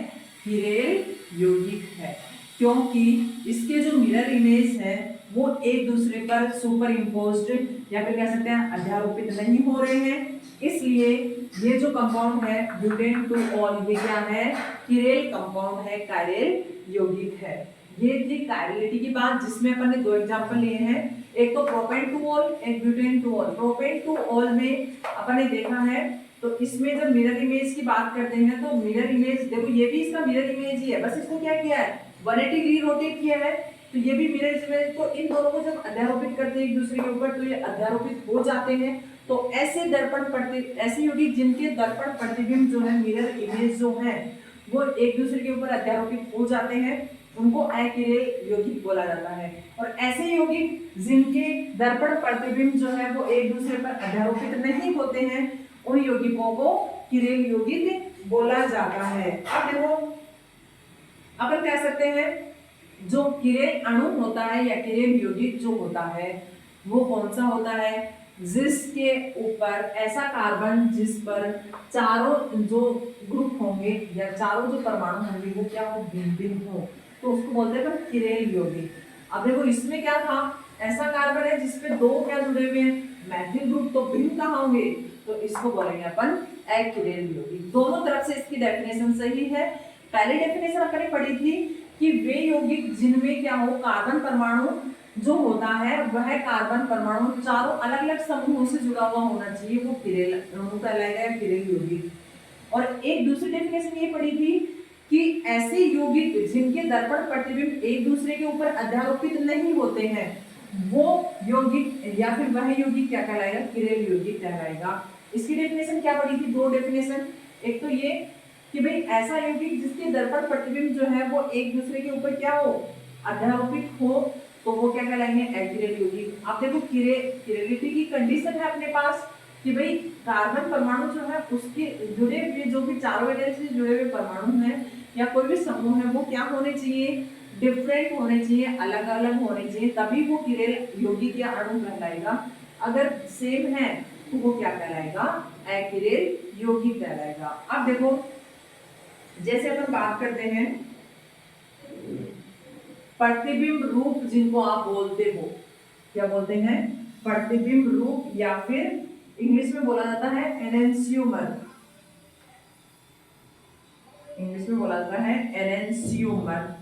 किरेल यौगिक है, क्योंकि इसके जो मिरर इमेज है वो एक दूसरे पर सुपर इम्पोज्ड या फिर कह सकते हैं अध्यारोपित नहीं हो रहे हैं। इसलिए ये जो कंपाउंड है ब्यूटेन टू ऑल, ये क्या है, किरेल कंपाउंड है, कायरेल यौगिक है। ये थी कायरेलिटी की बात, जिसमें अपन ने दो एग्जांपल लिए हैं, एक तो प्रोपेन टू ऑल, एक butane two all. Propane two all में अपन ने देखा है, तो इसमें जब मिरर इमेज की बात करते हैं तो मिरर इमेज देखो, ये भी इसका मिरर इमेज ही है, बस इसको क्या किया है, 180 डिग्री रोटेट किया है, तो ये भी मिरर इमेज। तो इन दोनों को जब अध्यारोपित करते हैं एक दूसरे के ऊपर तो ये अध्यारोपित हो जाते हैं। तो ऐसे दर्पण ऐसे यौगिक जिनके दर्पण प्रतिबिंब जो है, मिरर इमेज जो है, वो एक दूसरे के ऊपर अध्यारोपित हो जाते हैं, उनको अकिरेल यौगिक बोला जाता है। और ऐसे यौगिक जिनके दर्पण प्रतिबिंब जो है वो एक दूसरे पर अध्यारोपित नहीं होते हैं, उन यौगिकों को किरेल यौगिक बोला जाता है। अब देखो अपन कह सकते हैं जो किरेल अणु होता है या किरेल यौगिक जो होता है वो कौन सा होता है, जिसके ऊपर ऐसा कार्बन जिस पर चारों जो ग्रुप होंगे या चारों जो परमाणु होंगे वो क्या हो, भिन्न भिन्न हो, तो उसको बोलते हैं किरेल यौगिक। अब देखो इसमें क्या था, ऐसा कार्बन है जिसपे दो क्या जुड़े हुए हैं, मैथिल ग्रुप, तो भिन्न कहाँ होंगे, तो इसको बोलेंगे अपन अकिरेल यौगिक। दोनों तरफ से इसकी डेफिनेशन सही है। पहली डेफिनेशन अपन ने पढ़ी थी कि वे यौगिक जिनमें क्या हो, कार्बन परमाणु जो होता है वह कार्बन परमाणु चारों अलग अलग समूहों से जुड़ा हुआ होना चाहिए, वो किरेल अणु कहलाएगा या किरेल यौगिक। और एक दूसरी डेफिनेशन ये पढ़ी थी कि ऐसे यौगिक जिनके दर्पण प्रतिबिंब एक दूसरे के ऊपर अध्यारोपित नहीं होते हैं वो यौगिक या फिर वह यौगिक क्या कहलाएगा, किरेल यौगिक कहलाएगा। इसकी डेफिनेशन क्या पढ़ी थी, दो डेफिनेशन। एक तो ये कि भाई ऐसा यौगिक जिसके दर्पण प्रतिबिंब जो है वो एक दूसरे के ऊपर क्या हो, अध्यारोपित हो, तो वो क्या कहलाएंगे, अकिरेल यौगिक। आप देखो किरेलिटी की कंडीशन है अपने पास कि भाई कार्बन परमाणु जो है उसके जुड़े हुए जो भी चारों वगैरह से जुड़े हुए परमाणु हैं या कोई भी समूह है वो क्या होने चाहिए, डिफरेंट होने चाहिए, अलग अलग होने चाहिए, तभी वो किरेल यौगिक या अणु कहलाएगा। अगर सेम है तो वो क्या कहलाएगा, अकिरेल यौगिक कहलाएगा। अब देखो जैसे अपन बात करते हैं प्रतिबिंब रूप जिनको आप बोलते हो, क्या बोलते हैं, प्रतिबिंब रूप या फिर इंग्लिश में बोला जाता है एनेंसियोमर, इंग्लिश में बोला जाता है एनेंसियोमर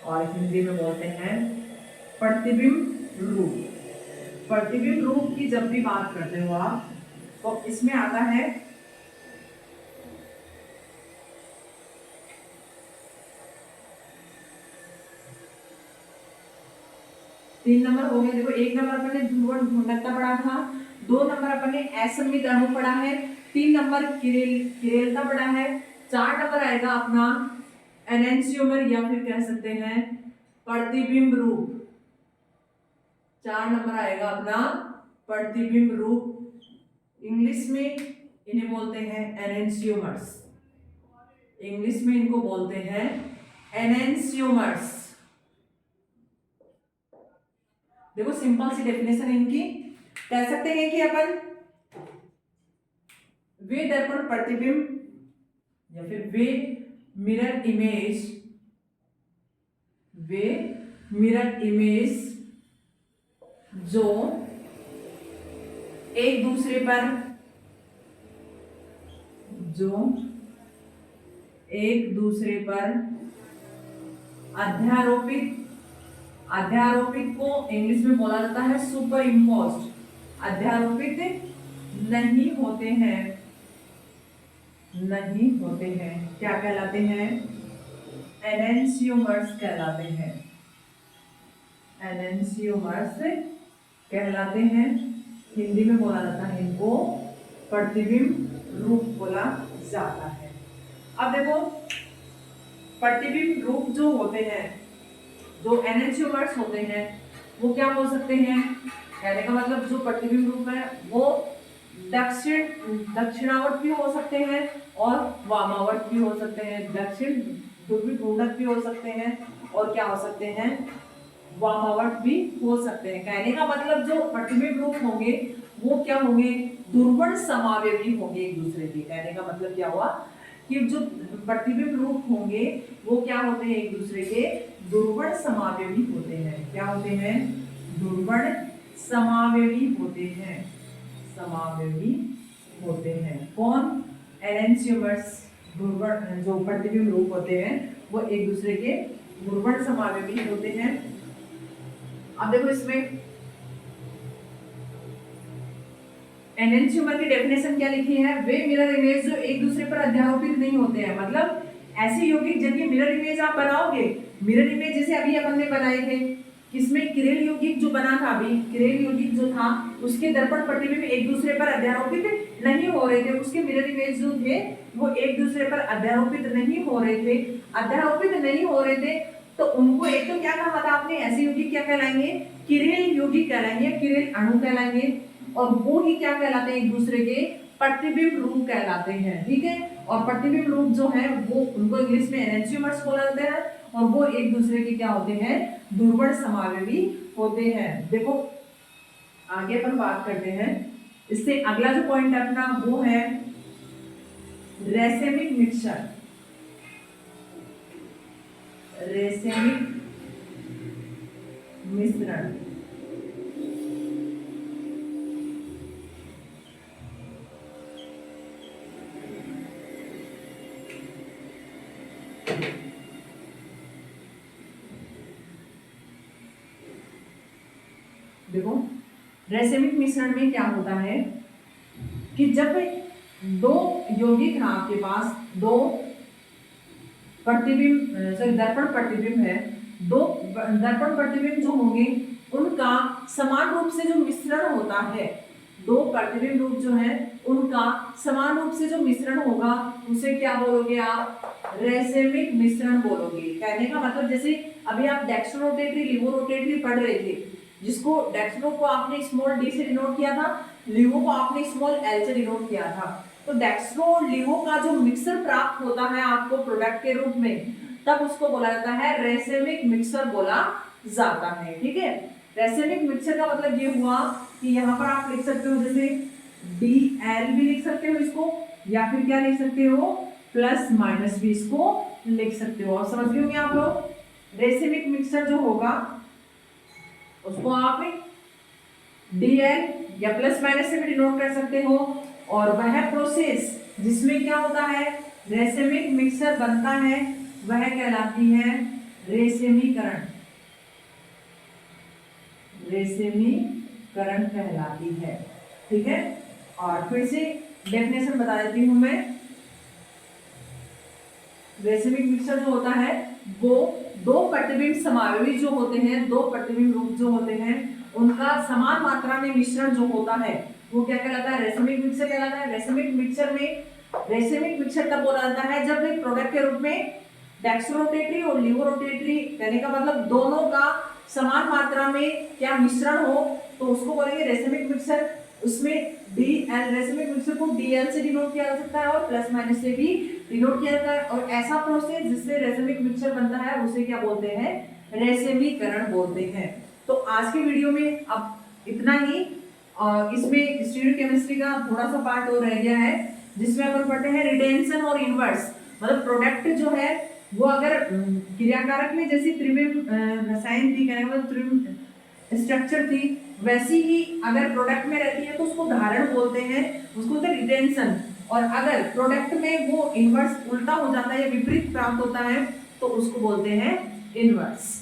और हिंदी में बोलते हैं प्रतिबिंब रूप। प्रतिबिंब रूप की जब भी बात करते हो आप तो इसमें आता है तीन नंबर हो गए। देखो एक नंबर अपन ने ध्रुवण घूर्णकता पढ़ा था, दो नंबर अपन ने असममित अणु पढ़ा है, तीन नंबर किरेलता पढ़ा है, चार नंबर आएगा अपना एनेंसियोमर या फिर कह सकते हैं प्रतिबिंब रूप, चार नंबर आएगा अपना प्रतिबिंब रूप। इंग्लिश में इन्हें बोलते हैं एनेंसियोमर्स, इंग्लिश में इनको बोलते हैं एनेंसियोमर्स। देखो सिंपल सी डेफिनेशन इनकी कह सकते हैं कि अपन वे दर्पण प्रतिबिंब या फिर वे मिरर इमेज, वे मिरर इमेज जो एक दूसरे पर अध्यारोपित को इंग्लिश में बोला जाता है सुपर इम्पोज्ड, अध्यारोपित नहीं होते हैं, क्या कहलाते हैं, एनेंसियोमर्स कहलाते हैं, एनेंसियोमर्स कहलाते हैं। हिंदी में बोला जाता है इनको प्रतिबिंब रूप बोला जाता है। अब देखो प्रतिबिंब रूप जो होते हैं, जो एनेंसियोमर्स होते हैं वो क्या हो सकते हैं, कहने का मतलब जो प्रतिबिंब रूप है वो दक्षिणावर्त भी हो सकते हैं और वामावर्त भी हो सकते हैं, दक्षिण ध्रुवीय घूर्णक भी हो सकते हैं और क्या हो सकते हैं, वामावर्त भी हो सकते हैं। कहने का मतलब जो प्रतिबिंब रूप होंगे वो क्या होंगे, ध्रुवण समावयवी होंगे एक दूसरे के। कहने का मतलब क्या हुआ कि जो प्रतिबिंब रूप होंगे वो क्या होते हैं, एक दूसरे के ध्रुवण समावयवी होते हैं। क्या होते हैं, ध्रुवण समावयवी होते हैं, समावयवी होते हैं। कौन, एनेंसियोमर्स, ध्रुवण जो प्रतिबिंब रूप होते हैं वो एक दूसरे के ध्रुवण समावयवी होते हैं। अब देखो इसमें एनेंसियोमर की डेफिनेशन क्या लिखी है, वे मिरर इमेज जो एक दूसरे पर अध्यारोपित नहीं होते हैं। मतलब ऐसे यौगिक जिनकी मिरर इमेज आप बनाओगे, मिरर इमेज जैसे अभी अपन ने बनाए थे, किसमें, किरेल यौगिक जो बना था अभी, किरेल यौगिक जो था उसके दर्पण प्रतिबिंब एक दूसरे पर अध्यारोपित नहीं हो रहे थे, उसके मिरर इमेज जो थे वो एक दूसरे पर अध्यारोपित नहीं हो रहे थे। अध्यारोपित नहीं हो रहे थे तो उनको एक तो क्या कहा था आपने, ऐसे यौगिक क्या कहलाएंगे, किरेल यौगिक कहलाएंगे, किरेल अणु कहलाएंगे। और वो ही क्या कहलाते हैं, एक दूसरे के प्रतिबिंब रूप कहलाते हैं, ठीक है। और प्रतिबिंब रूप जो है वो उनको इंग्लिश में एनेंटियोमर्स बोला जाता है, और वो एक दूसरे के क्या होते हैं, ध्रुवण समावेवी होते हैं। देखो आगे अपन बात करते हैं, इससे अगला जो पॉइंट है अपना वो है रेसेमिक मिक्सचर। रेसेमिक मिश्रण, देखो रेसेमिक मिश्रण में क्या होता है कि जब दो यौगिक हैं आपके पास, दो प्रतिबिंब सॉरी दर्पण प्रतिबिंब है, दो दर्पण प्रतिबिंब जो होंगे उनका समान रूप से जो मिश्रण होता है, दो प्रतिबिंब रूप जो है उनका समान रूप से जो मिश्रण होगा उसे क्या बोलोगे आप, रेसेमिक मिश्रण बोलोगे। कहने का मतलब जैसे अभी आप डेक्स्ट्रोरोटेटरी लिवोरोटेटरी पढ़ रहे थे, जिसको डेक्स्ट्रो को आपने स्मॉल डी से डिनोट किया था, लिवो को आपने स्मॉल एल से डिनोट किया था। तो डेक्स्ट्रो और लिवो का जो मिक्सर प्राप्त होता है आपको प्रोडक्ट के रूप में, तब उसको बोला जाता है रेसेमिक मिक्सर बोला जाता है, ठीक है। रेसेमिक मिक्सर का मतलब ये हुआ कि यहाँ पर आप लिख सकते हो जैसे DL भी लिख सकते हो इसको, या फिर क्या लिख सकते हो प्लस माइनस भी इसको लिख सकते हो। और समझ गए होंगे आप लोग, रेसेमिक मिक्सर जो होगा उसको आप DL या प्लस माइनस से भी डिनोट कर सकते हो। और वह प्रोसेस जिसमें क्या होता है रेसेमिक मिक्सर बनता है वह कहलाती है रेसेमीकरण। रेसेमीकरण कहलाती है, ठीक है। और फिर से डेफिनेशन बता देती हूं मैं। रेसेमिक मिक्सर जो होता है वो दो प्रतिबिंब समावेवी जो होते हैं, दो प्रतिबिंब रूप जो होते हैं उनका समान मात्रा में मिश्रण जो होता है वो क्या कहलाता है, रेसेमिक मिक्सर कहलाता है। रेसेमिक मिक्सर में, रेसेमिक मिक्सर तब बोला जाता है जब एक प्रोडक्ट के रूप में डेक्स्ट्रोरोटेटरी और लिवोरोटेटरी, कहने का मतलब दोनों का समान मात्रा में क्या मिश्रण हो तो उसको बोलेंगे रेसेमिक मिक्सर। उसमें DL, रेसेमिक मिक्सर को DL से डिनोट किया जा सकता है और प्लस माइनस से भी डिनोट किया जाता है। और ऐसा प्रोसेस जिससे रेसेमिक मिक्सर बनता है उसे क्या बोलते हैं, रेसेमीकरण बोलते हैं। तो आज के वीडियो में अब इतना ही। और इसमें स्टीरियो केमिस्ट्री का थोड़ा सा पार्ट और रह गया है जिसमें अपन पढ़ते हैं रिटेंशन और इनवर्स। मतलब प्रोडक्ट जो है वो अगर क्रियाकारक में जैसी त्रिविम रसायन थी, कहने का मतलब त्रिविम स्ट्रक्चर थी, वैसी ही अगर प्रोडक्ट में रहती है तो उसको धारण बोलते हैं, उसको बोलते हैं रिटेंशन। और अगर प्रोडक्ट में वो इनवर्स उल्टा हो जाता है या विपरीत प्राप्त होता है तो उसको बोलते हैं इनवर्स।